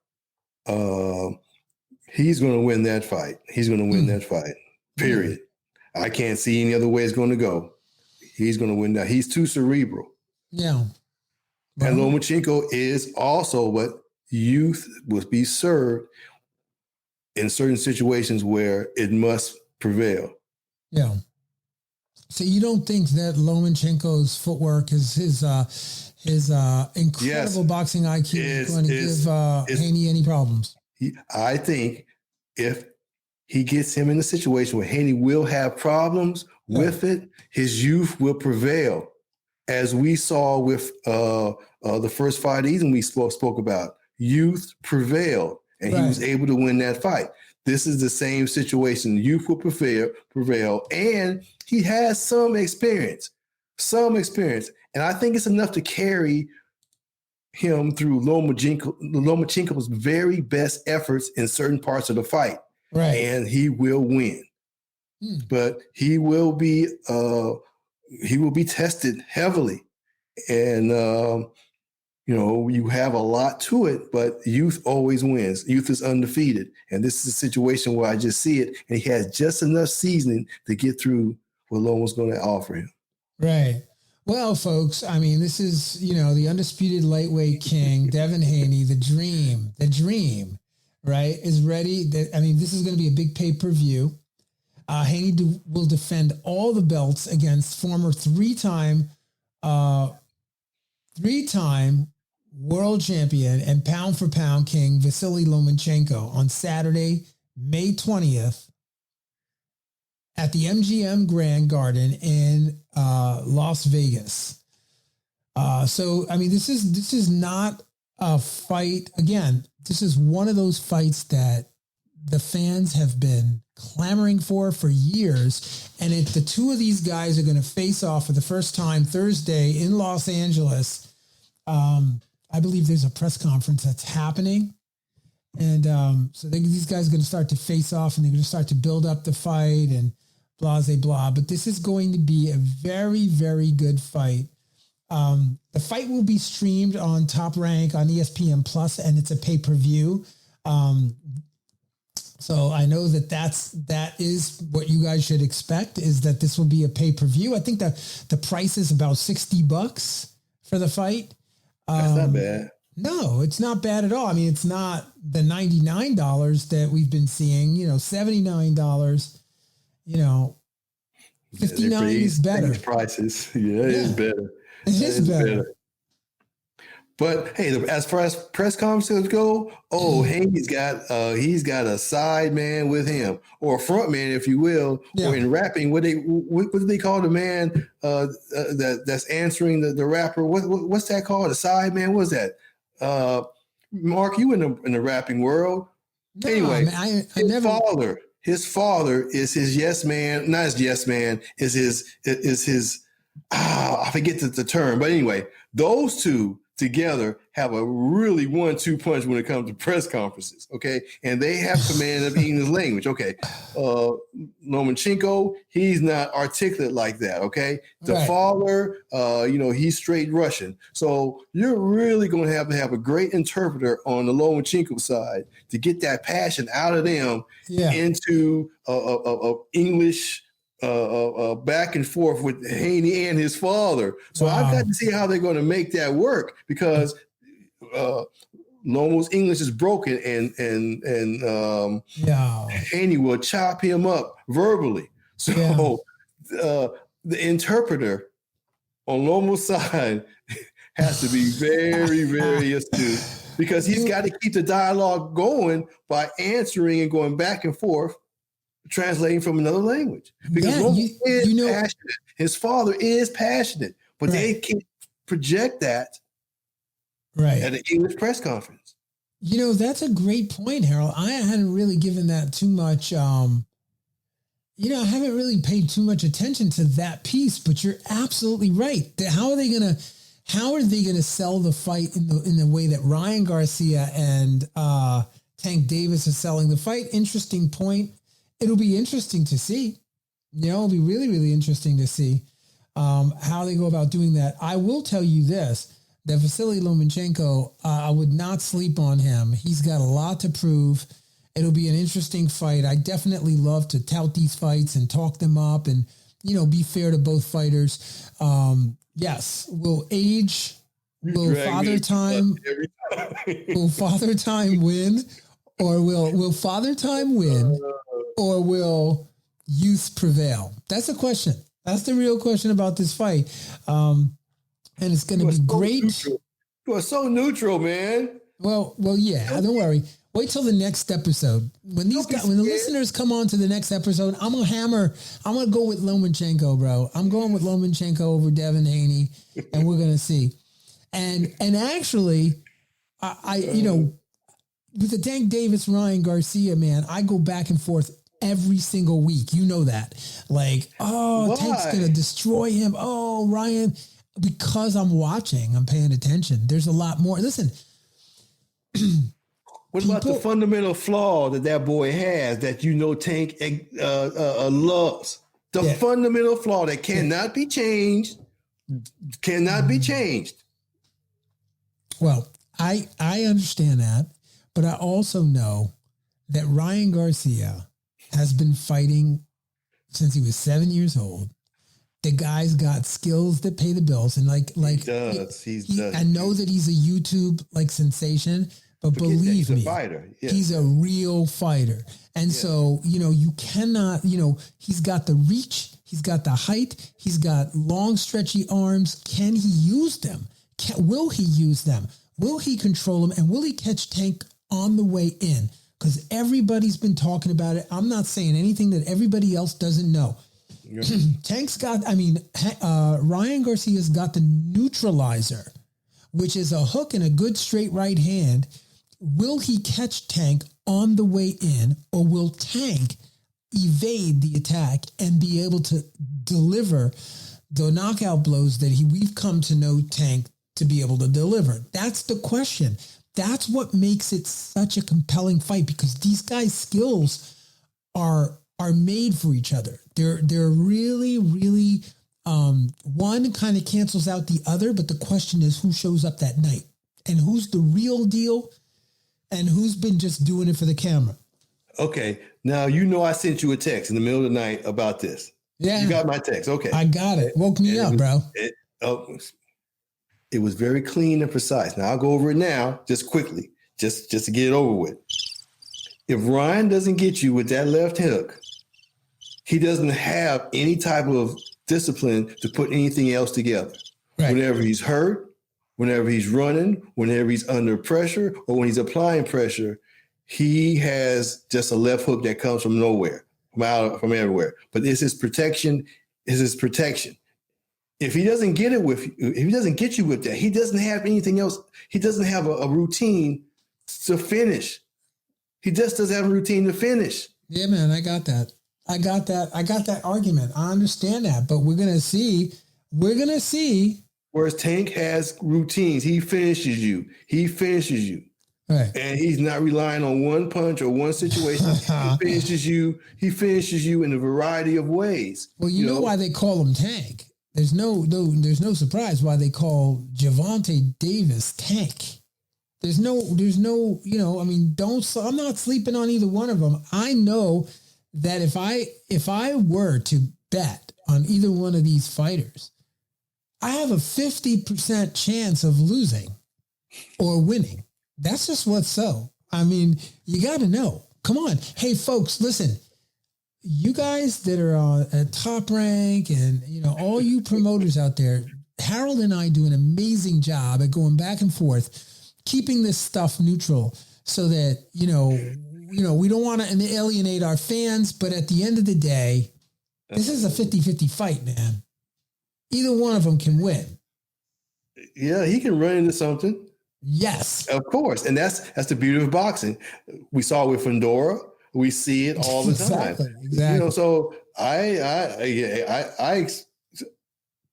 he's going to win that fight. Period. I can't see any other way it's going to go. He's going to win that. He's too cerebral. Yeah. And Lomachenko is also what youth will be served in certain situations where it must prevail. Yeah. So you don't think that Lomachenko's footwork is his incredible boxing IQ is going to give Haney any problems? I think if he gets him in a situation where Haney will have problems with it, his youth will prevail. As we saw with the first fight even we spoke about, youth prevailed, and he was able to win that fight. This is the same situation. Youth will prevail, and he has some experience. And I think it's enough to carry him through Lomachenko's very best efforts in certain parts of the fight. Right. And he will win. But he will be tested heavily. And you have a lot to it, but youth always wins. Youth is undefeated. And this is a situation where I just see it, and he has just enough seasoning to get through what Loma's going to offer him. Right. Well, folks, I mean, this is, the undisputed lightweight king, Devin Haney, the dream, right, is ready. This is going to be a big pay-per-view. Haney will defend all the belts against former three-time world champion and pound-for-pound king Vasily Lomachenko on Saturday, May 20th at the MGM Grand Garden in Las Vegas. This is not a fight. Again, this is one of those fights that the fans have been clamoring for years. And if the two of these guys are going to face off for the first time Thursday in Los Angeles, I believe there's a press conference that's happening. And these guys are going to start to face off, and they're going to start to build up the fight and blah, blah, blah. But this is going to be a very, very good fight. The fight will be streamed on Top Rank on ESPN Plus, and it's a pay-per-view. So I know that is what you guys should expect, is that this will be a pay-per-view. I think the price is about $60 for the fight. That's not bad. No, it's not bad at all. I mean, it's not the $99 that we've been seeing, $79, $59 is better. Prices. Yeah, it is better. It is better. But hey, as far as press conferences go, Haney's got a side man with him, or a front man, if you will, or in rapping, what do they call the man that's answering the rapper? What's that called? A side man? What's that? Mark, you in the rapping world? No, anyway, his father is his yes man, not his yes man, is his I forget the term, but anyway, those two together have a really 1-2 punch when it comes to press conferences, okay? And they have command of English language, okay? Lomachenko, he's not articulate like that, okay? The father, he's straight Russian. So you're really going to have a great interpreter on the Lomachenko side to get that passion out of them into English back and forth with Haney and his father. So I've got to see how they're going to make that work, because Loma's English is broken, and Haney will chop him up verbally. So the interpreter on Loma's side has to be very, very astute, because he's got to keep the dialogue going by answering and going back and forth, translating from another language, because Loma is passionate. His father is passionate, but they can't project that at an English press conference. That's a great point, Harold. I hadn't really given that too much. I haven't really paid too much attention to that piece, but you're absolutely right. How are they gonna sell the fight in the way that Ryan Garcia and Tank Davis are selling the fight? Interesting point. It'll be interesting to see. It'll be really, really interesting to see how they go about doing that. I will tell you this, that Vasily Lomachenko, I would not sleep on him. He's got a lot to prove. It'll be an interesting fight. I definitely love to tout these fights and talk them up and, be fair to both fighters. Yes, will Father Time win? Or will Father Time win? Or will youth prevail? That's the question. That's the real question about this fight. And it's going to be great. Neutral. You are so neutral, man. Well, yeah. Don't worry. Wait till the next episode. When the listeners come on to the next episode, I'm going to go with Lomachenko, bro. I'm going with Lomachenko over Devin Haney, and we're going to see. And actually, with the Tank Davis, Ryan Garcia, man, I go back and forth every single week. You know that. Like, Tank's going to destroy him. Oh, Ryan, because I'm watching, I'm paying attention. There's a lot more. Listen. What about the fundamental flaw that boy has that Tank loves? The fundamental flaw that cannot be changed. Cannot be changed. Well, I understand that, but I also know that Ryan Garcia has been fighting since he was 7 years old. The guy's got skills that pay the bills, and he does. I know that he's a YouTube sensation, but believe me, he's a fighter. Yeah. He's a real fighter. And so, you cannot, he's got the reach, he's got the height, he's got long, stretchy arms. Can he use them? Will he use them? Will he control them? And will he catch Tank on the way in? Because everybody's been talking about it. I'm not saying anything that everybody else doesn't know. Yeah. Ryan Garcia's got the neutralizer, which is a hook and a good straight right hand. Will he catch Tank on the way in, or will Tank evade the attack and be able to deliver the knockout blows that we've come to know Tank to be able to deliver? That's the question. That's what makes it such a compelling fight, because these guys' skills are made for each other. They're really, really, one kind of cancels out the other, but the question is who shows up that night and who's the real deal and who's been just doing it for the camera. Okay. Now, I sent you a text in the middle of the night about this. Yeah. You got my text. Okay. I got it. Woke me up, bro. It was very clean and precise. Now, I'll go over it now, just quickly, just to get it over with. If Ryan doesn't get you with that left hook, he doesn't have any type of discipline to put anything else together. Right. Whenever he's hurt, whenever he's running, whenever he's under pressure, or when he's applying pressure, he has just a left hook that comes from nowhere, from everywhere. But it's his protection. If he doesn't get you with that, he doesn't have anything else. He doesn't have a routine to finish. He just doesn't have a routine to finish. Yeah, man, I got that. I got that argument. I understand that, but we're going to see Whereas Tank has routines. He finishes you. Right. And he's not relying on one punch or one situation. He finishes you in a variety of ways. Well, you know why they call him Tank. There's no surprise why they call Gervonta Davis Tank. There's no, I'm not sleeping on either one of them. I know that if I were to bet on either one of these fighters, I have a 50% chance of losing or winning. That's just what's so. I mean, you got to know. Come on. Hey, folks, listen. You guys that are at Top Rank and, all you promoters out there, Harold and I do an amazing job at going back and forth, keeping this stuff neutral so that, we don't want to alienate our fans. But at the end of the day, this is a 50-50 fight, man. Either one of them can win. Yeah, he can run into something. Yes. Of course. And that's the beauty of boxing. We saw it with Fundora. We see it all the time. Exactly. So I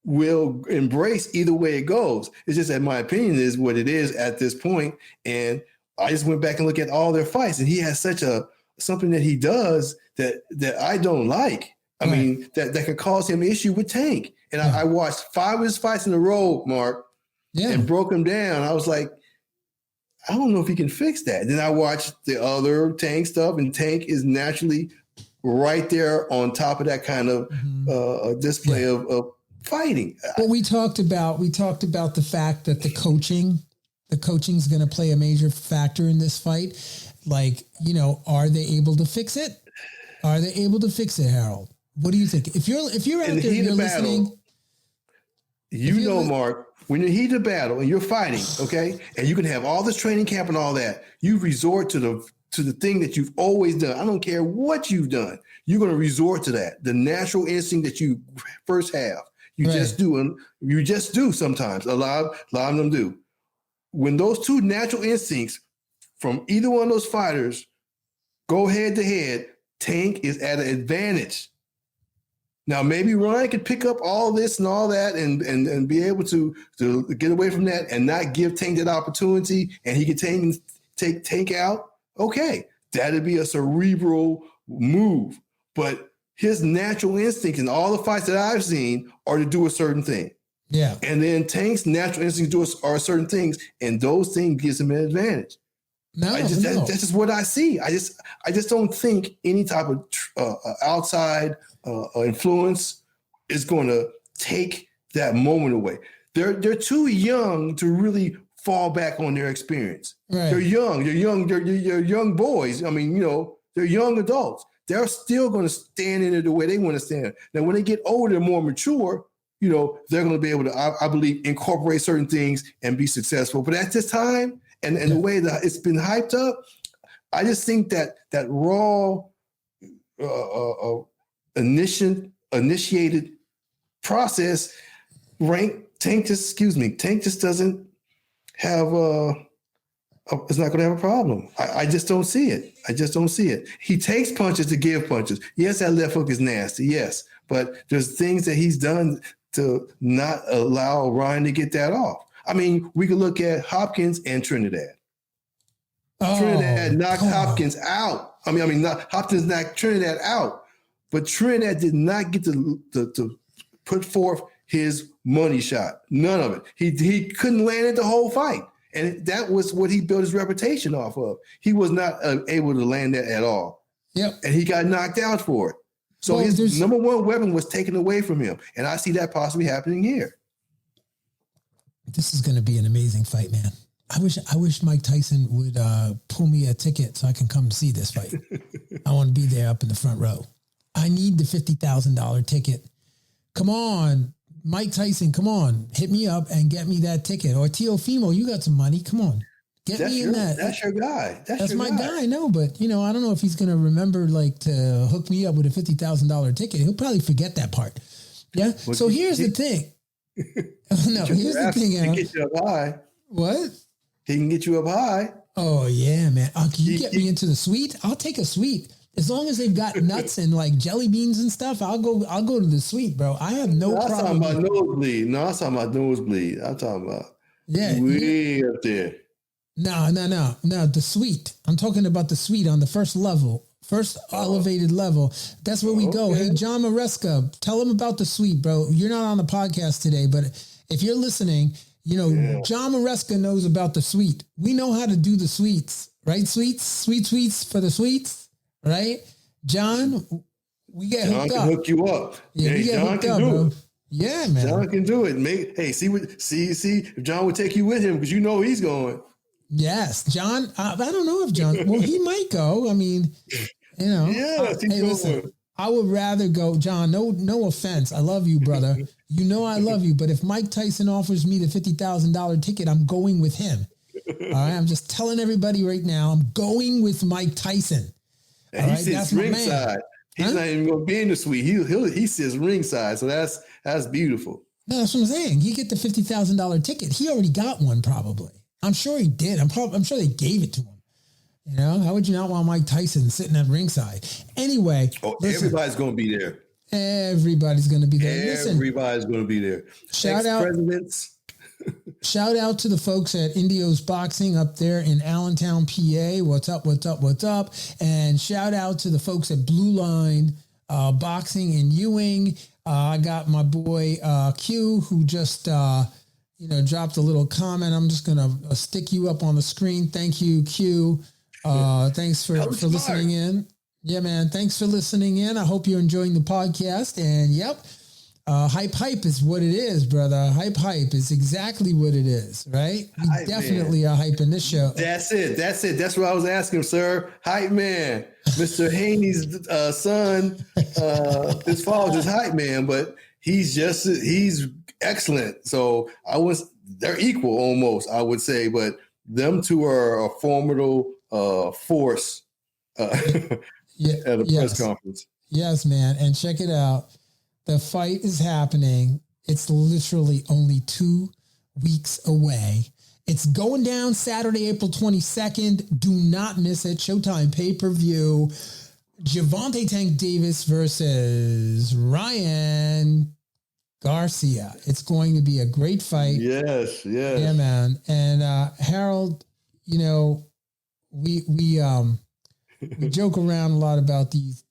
will embrace either way it goes. It's just that my opinion is what it is at this point. And I just went back and looked at all their fights, and he has such something that he does that I don't like. I mean, that could cause him issue with Tank. And I watched 5 of his fights in a row, Mark, and broke him down. I was like, I don't know if he can fix that. Then I watched the other Tank stuff, and Tank is naturally right there on top of that kind of display of fighting. Well, we talked about the fact that the coaching's going to play a major factor in this fight. Like, are they able to fix it? Are they able to fix it, Harold? What do you think? If you're out there, you're listening. Mark, when you're heated battle and you're fighting, okay, and you can have all this training camp and all that, you resort to the thing that you've always done. I don't care what you've done. You're going to resort to that. The natural instinct that you first have. You just do, and you just do sometimes. A lot of them do. When those two natural instincts from either one of those fighters go head to head, Tank is at an advantage. Now, maybe Ryan could pick up all this and all that and be able to get away from that and not give Tank that opportunity, and he could take Tank out. Okay, that'd be a cerebral move. But his natural instinct in all the fights that I've seen are to do a certain thing. Yeah. And then Tank's natural instincts are certain things, and those things gives him an advantage. That's just what I see. I just don't think any type of outside influence is going to take that moment away. They're too young to really fall back on their experience. Right. They're young. They're young boys. I mean, they're young adults. They're still going to stand in it the way they want to stand. Now, when they get older and more mature, they're going to be able to, I believe, incorporate certain things and be successful. But at this time, and the way that it's been hyped up, I just think that raw initiated process, Tank just doesn't have it's not going to have a problem. I just don't see it. He takes punches to give punches. Yes, that left hook is nasty. Yes, but there's things that he's done to not allow Ryan to get that off. I mean, we could look at Hopkins and Trinidad. Trinidad knocked Hopkins out. Hopkins knocked Trinidad out, but Trinidad did not get to put forth his money shot. None of it. He couldn't land it the whole fight. And that was what he built his reputation off of. He was not able to land that at all. Yep. And he got knocked out for it. So his number one weapon was taken away from him. And I see that possibly happening here. This is going to be an amazing fight, man. I wish Mike Tyson would pull me a ticket so I can come see this fight. I want to be there up in the front row. I need the $50,000 ticket. Come on, Mike Tyson, come on. Hit me up and get me that ticket. Or Tepfomi, you got some money. Come on. Get me in that. That's your guy. That's my guy. No, but, I don't know if he's going to remember to hook me up with a $50,000 ticket. He'll probably forget that part. Yeah. Well, so here's the thing. No, here's the thing. He can get you up high. What? He can get you up high. Oh, yeah, man. Can you get me into the suite? I'll take a suite. As long as they've got nuts and like jelly beans and stuff, I'll go to the suite, bro. I have no problem. I'm talking about nosebleed. No, I'm talking about nosebleed. I'm talking about way up there. No. The suite. I'm talking about the suite on the first level, elevated level. That's where we go. Hey, John Maresca, tell him about the suite, bro. You're not on the podcast today, but if you're listening, John Maresca knows about the suite. We know how to do the suites, right? Sweets for the suites. Right, John, we get hooked up. John can hook you up. Yeah, we get hooked up, bro. Yeah, man. John can do it. See if John would take you with him because he's going. Yes, John. I don't know if John. Well, he might go. I mean, Yes, he's going. Listen, I would rather go, John. No offense. I love you, brother. I love you. But if Mike Tyson offers me the $50,000 ticket, I'm going with him. All right. I'm just telling everybody right now. I'm going with Mike Tyson. And he sits ringside. He's not even going to be in the suite. He sits ringside. So that's beautiful. No, that's what I'm saying. He get the $50,000 ticket. He already got one, probably. I'm sure he did. I'm sure they gave it to him. How would you not want Mike Tyson sitting at ringside? Anyway, everybody's going to be there. Everybody's going to be there. Everybody's going to be there. Ex-presidents. Shout out to the folks at Indios Boxing up there in Allentown, PA. What's up? And shout out to the folks at Blue Line Boxing in Ewing. I got my boy Q, who just dropped a little comment. I'm just gonna stick you up on the screen. Thank you, Q. Thanks for listening in. Yeah, man. Thanks for listening in. I hope you're enjoying the podcast. And yep. Hype is what it is, brother. Hype is exactly what it is, right? We definitely are hyping this show. That's it. That's what I was asking, sir. Hype man. Mr. Haney's son, his father's hype man, but he's excellent. So they're equal almost, I would say, but them two are a formidable force at a press conference. Yes, man. And check it out. The fight is happening. It's literally only 2 weeks away. It's going down Saturday, April 22nd. Do not miss it. Showtime pay-per-view. Gervonta Tank Davis versus Ryan Garcia. It's going to be a great fight. Yes. Yeah, man. And Harold, we joke around a lot about these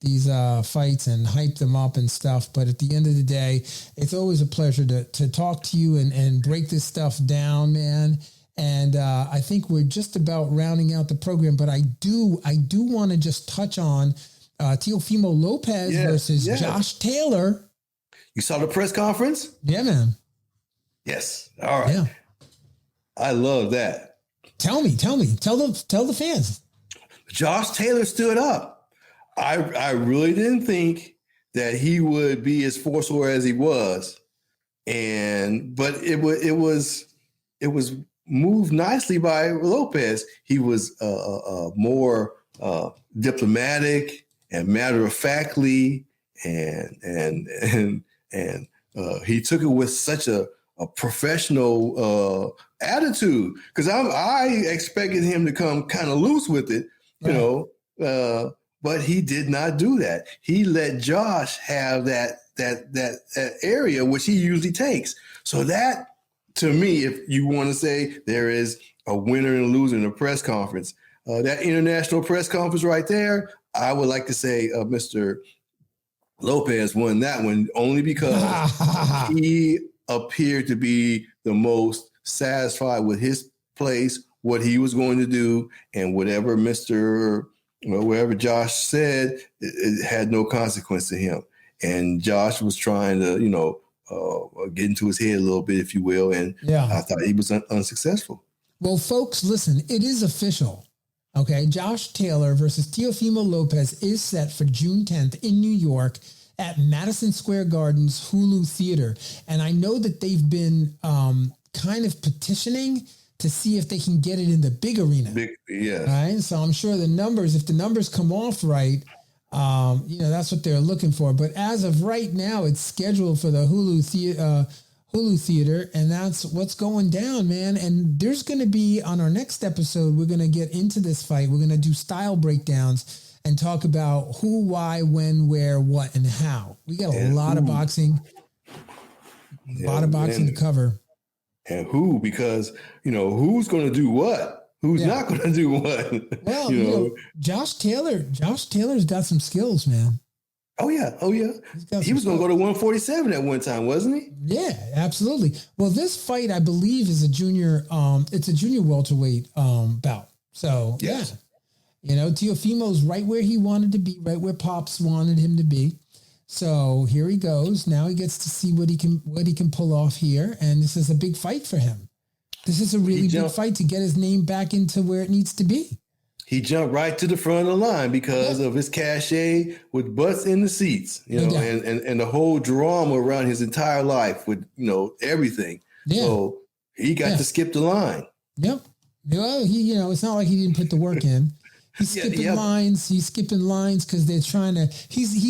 fights and hype them up and stuff, but at the end of the day, it's always a pleasure to talk to you and break this stuff down, man. And I think we're just about rounding out the program, but I do want to just touch on Tepfomi Lopez versus Josh Taylor. You saw the press conference? Yeah, man. Yes. All right. Yeah. I love that. Tell me. Tell the fans. Josh Taylor stood up. I really didn't think that he would be as forceful as he was, but it was moved nicely by Lopez. He was more diplomatic and matter of factly, and he took it with such a professional attitude, because I expected him to come kind of loose with it. But he did not do that. He let Josh have that area which he usually takes. So that, to me, if you want to say there is a winner and a loser in a press conference, that international press conference right there, I would like to say Mr. Lopez won that one only because he appeared to be the most satisfied with his place, what he was going to do, and whatever Josh said, it had no consequence to him. And Josh was trying to, get into his head a little bit, if you will. And I thought he was unsuccessful. Well, folks, listen, it is official. Okay. Josh Taylor versus Tepfomi Lopez is set for June 10th in New York at Madison Square Garden's Hulu Theater. And I know that they've been kind of petitioning to see if they can get it in the big arena. Right. So I'm sure if the numbers come off right, that's what they're looking for. But as of right now, it's scheduled for the Hulu Theater, and that's what's going down, man. And there's going to be, on our next episode, we're going to get into this fight. We're going to do style breakdowns and talk about who, why, when, where, what, and how. We got a lot of boxing, to cover. And who, because, who's going to do what? Who's not going to do what? Well, Josh Taylor's got some skills, man. Oh, yeah. He was going to go to 147 at one time, wasn't he? Yeah, absolutely. Well, this fight, I believe, is a junior, it's a junior welterweight bout. So, yes. Tepfomi's right where he wanted to be, right where Pops wanted him to be. So here he goes. Now he gets to see what he can pull off here. And this is a big fight for him. This is a really big fight to get his name back into where it needs to be. He jumped right to the front of the line because of his cachet with butts in the seats, and the whole drama around his entire life with, everything. Yeah. So he got to skip the line. Yep. Well, it's not like he didn't put the work in. He's skipping lines. He's skipping lines because they're trying to,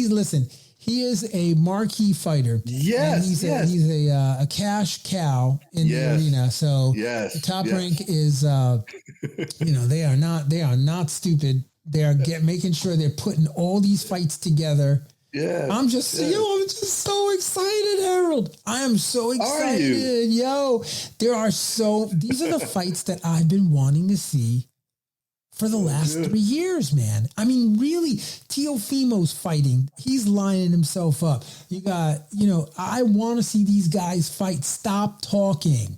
listen, he is a marquee fighter. Yes. He's a cash cow in the arena. So the top rank is, they are not stupid. They are making sure they're putting all these fights together. Yeah. I'm just so excited, Harold. I am so excited. These are the fights that I've been wanting to see for the last 3 years, man. I mean, really, Tepfomi's fighting. He's lining himself up. You got, I want to see these guys fight. Stop talking.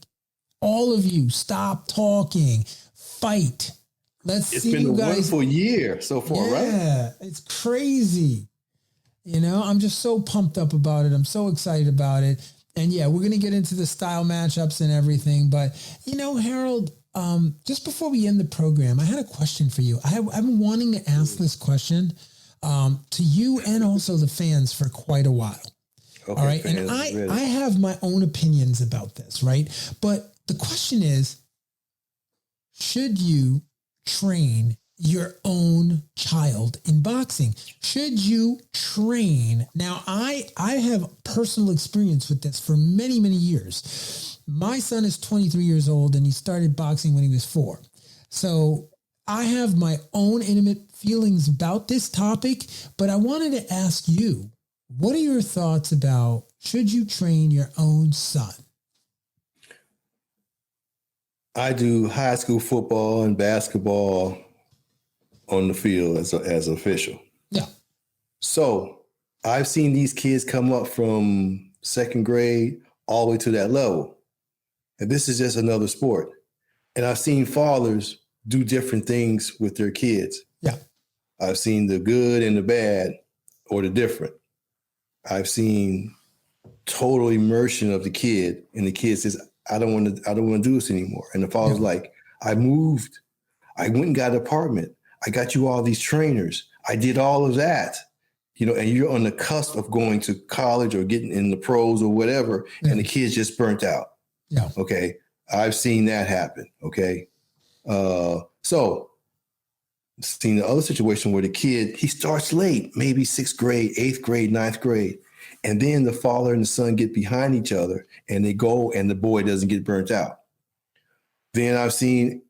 All of you, stop talking. Fight. Let's see you guys. It's been a wonderful year so far, right? Yeah, it's crazy. I'm just so pumped up about it. I'm so excited about it. And we're going to get into the style matchups and everything. But, Harold, just before we end the program, I had a question for you. I've been wanting to ask this question to you and also the fans for quite a while. Okay, all right. And I have my own opinions about this, right? But the question is, should you train your own child in boxing? Should you train? Now, I have personal experience with this for many, many years. My son is 23 years old and he started boxing when he was 4. So I have my own intimate feelings about this topic, but I wanted to ask you, what are your thoughts about should you train your own son? I do high school football and basketball on the field as an official. Yeah. So I've seen these kids come up from second grade all the way to that level. And this is just another sport. And I've seen fathers do different things with their kids. Yeah. I've seen the good and the bad or the different. I've seen total immersion of the kid, and the kid says, I don't want to do this anymore. And the father's like, I moved. I went and got an apartment. I got you all these trainers. I did all of that. And you're on the cusp of going to college or getting in the pros or whatever, and the kid's just burnt out. Yeah. Okay. I've seen that happen. Okay. So seen the other situation where the kid, he starts late, maybe 6th grade, 8th grade, 9th grade. And then the father and the son get behind each other and they go and the boy doesn't get burnt out. Then I've seen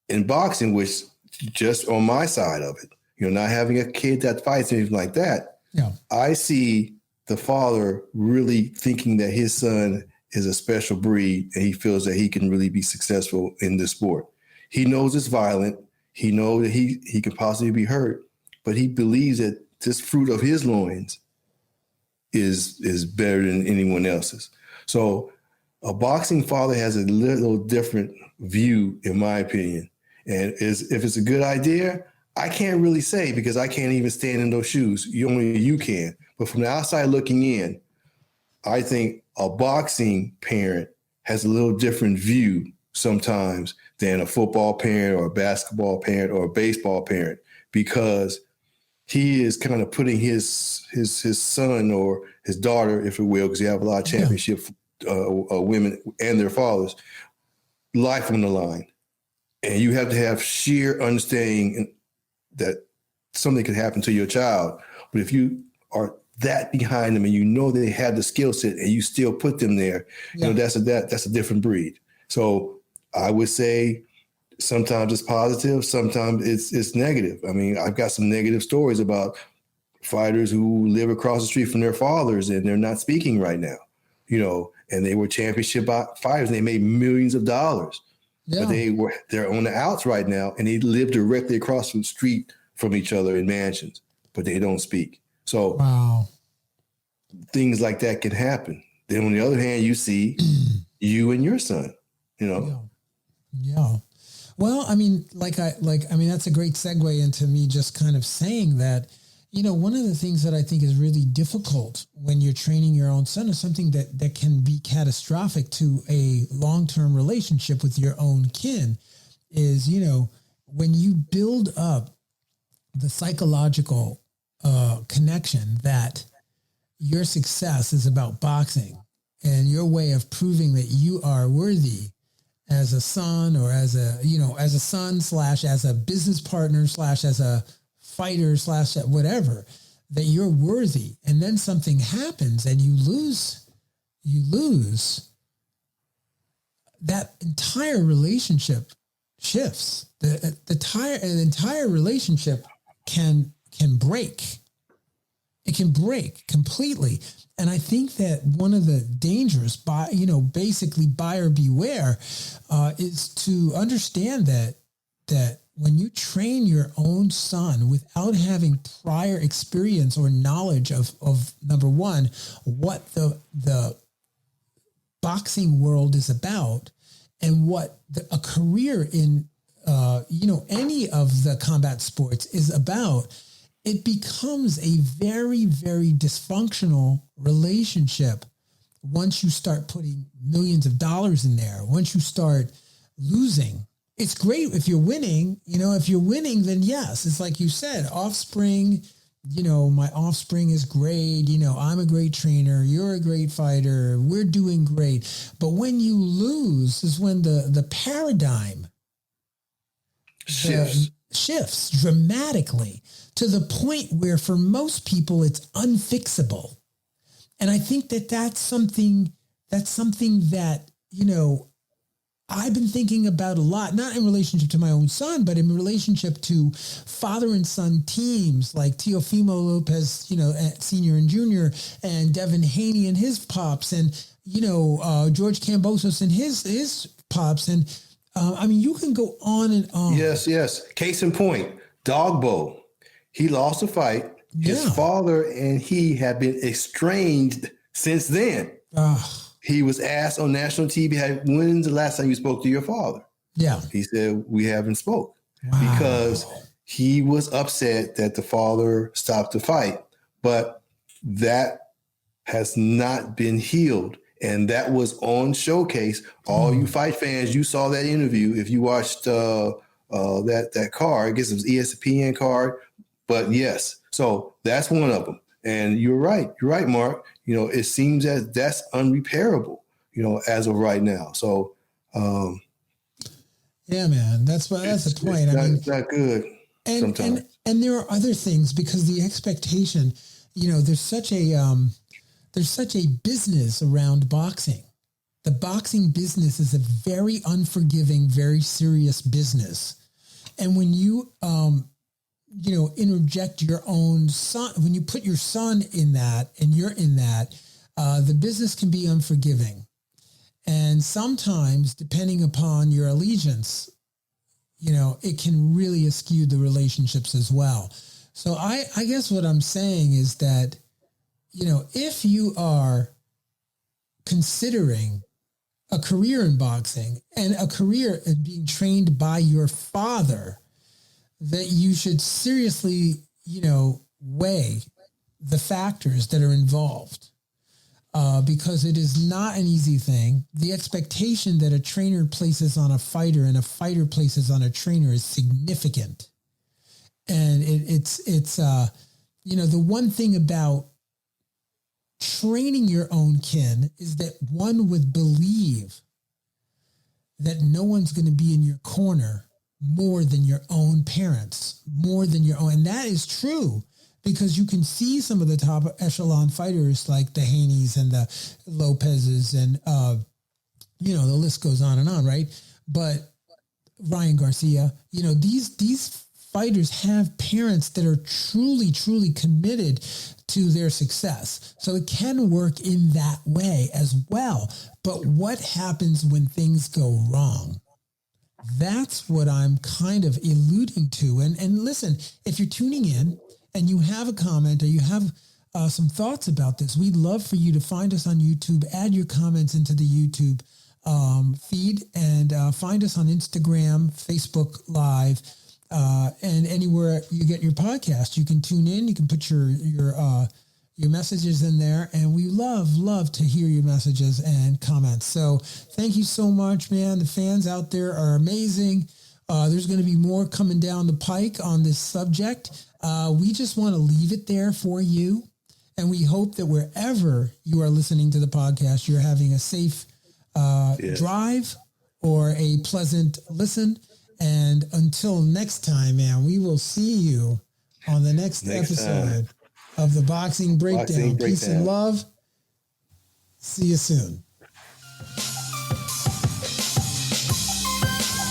in boxing, which just on my side of it, not having a kid that fights anything like that. Yeah. I see the father really thinking that his son is a special breed and he feels that he can really be successful in this sport. He knows it's violent. He knows that he could possibly be hurt, but he believes that this fruit of his loins is better than anyone else's. So a boxing father has a little different view, in my opinion. And if it's a good idea, I can't really say because I can't even stand in those shoes. Only you can. But from the outside looking in, I think a boxing parent has a little different view sometimes than a football parent or a basketball parent or a baseball parent, because he is kind of putting his son or his daughter, if it will, because you have a lot of championship women and their fathers, life on the line. And you have to have sheer understanding that something could happen to your child. But if you are that behind them and they have the skill set and you still put them there, that's a different breed. So I would say Sometimes it's positive, sometimes it's negative. I mean, I've got some negative stories about fighters who live across the street from their fathers and they're not speaking right now, and they were championship fighters and they made millions of dollars. Yeah. But they're on the outs right now and they live directly across the street from each other in mansions, but they don't speak. So wow. Things like that can happen. Then on the other hand, you see you and your son, Yeah. Well, I mean, that's a great segue into me just kind of saying that, one of the things that I think is really difficult when you're training your own son is something that can be catastrophic to a long-term relationship with your own kin is, when you build up the psychological connection that your success is about boxing and your way of proving that you are worthy as a son or as a son / as a business partner / as a fighter / whatever, that you're worthy. And then something happens and you lose, that entire relationship shifts. The entire relationship can break. It can break completely. And I think that one of the dangers, basically buyer beware, is to understand that when you train your own son without having prior experience or knowledge of number one, what the boxing world is about and what a career in, any of the combat sports is about, it becomes a very, very dysfunctional relationship once you start putting millions of dollars in there, once you start losing. It's great if you're winning. If you're winning, then yes, it's like you said, offspring, my offspring is great. I'm a great trainer. You're a great fighter. We're doing great. But when you lose is when the paradigm shifts dramatically to the point where for most people it's unfixable. And I think that's something that, I've been thinking about a lot, not in relationship to my own son, but in relationship to father and son teams like Tepfomi Lopez, senior and junior, and Devin Haney and his pops, and, George Kambosos and his pops. And you can go on and on. Yes. Case in point, Dogbo. He lost a fight. Yeah. His father and he have been estranged since then. He was asked on national TV, when's the last time you spoke to your father? Yeah. He said, we haven't spoke. Wow. Because he was upset that the father stopped the fight. But that has not been healed. And that was on Showcase. All you fight fans, you saw that interview. If you watched that card, I guess it was ESPN card. But yes, so that's one of them. And you're right, Mark. It seems that that's unrepairable, as of right now. So, yeah, man, that's the point. It's not good sometimes. And there are other things because the expectation, there's such a business around boxing. The boxing business is a very unforgiving, very serious business. And when you, interject your own son, when you put your son in that and you're in that, the business can be unforgiving. And sometimes, depending upon your allegiance, it can really eschew the relationships as well. So I guess what I'm saying is that, if you are considering a career in boxing and a career in being trained by your father, that you should seriously, weigh the factors that are involved, because it is not an easy thing. The expectation that a trainer places on a fighter and a fighter places on a trainer is significant. And it's the one thing about training your own kin is that one would believe that no one's going to be in your corner more than your own parents, more than your own. And that is true because you can see some of the top echelon fighters like the Haneys and the Lopez's and, the list goes on and on, right? But Ryan Garcia. You know, these fighters have parents that are truly, truly committed to their success. So it can work in that way as well. But what happens when things go wrong? That's what I'm kind of alluding to. And listen, if you're tuning in and you have a comment or you have some thoughts about this, we'd love for you to find us on YouTube, add your comments into the YouTube feed, and find us on Instagram, Facebook Live, and anywhere you get your podcast. You can tune in. You can put your messages in there, and we love to hear your messages and comments. So thank you so much, man. The fans out there are amazing. There's going to be more coming down the pike on this subject. We just want to leave it there for you, and we hope that wherever you are listening to the podcast, you're having a safe drive or a pleasant listen. And until next time, man, we will see you on the next episode of the Boxing Breakdown. Peace and love. See you soon.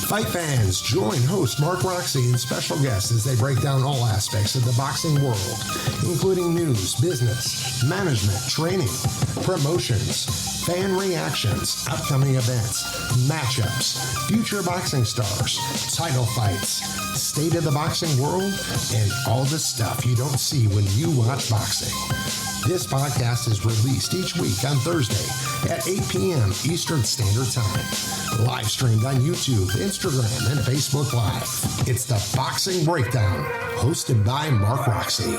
Fight fans, join host Mark Roxey and special guests as they break down all aspects of the boxing world, including news, business, management, training, promotions, fan reactions, upcoming events, matchups, future boxing stars, title fights, state of the boxing world, and all the stuff you don't see when you watch boxing. This podcast is released each week on Thursday at 8 p.m. Eastern Standard Time. Live streamed on YouTube, Instagram, and Facebook Live. It's the Boxing Breakdown, hosted by Mark Roxey.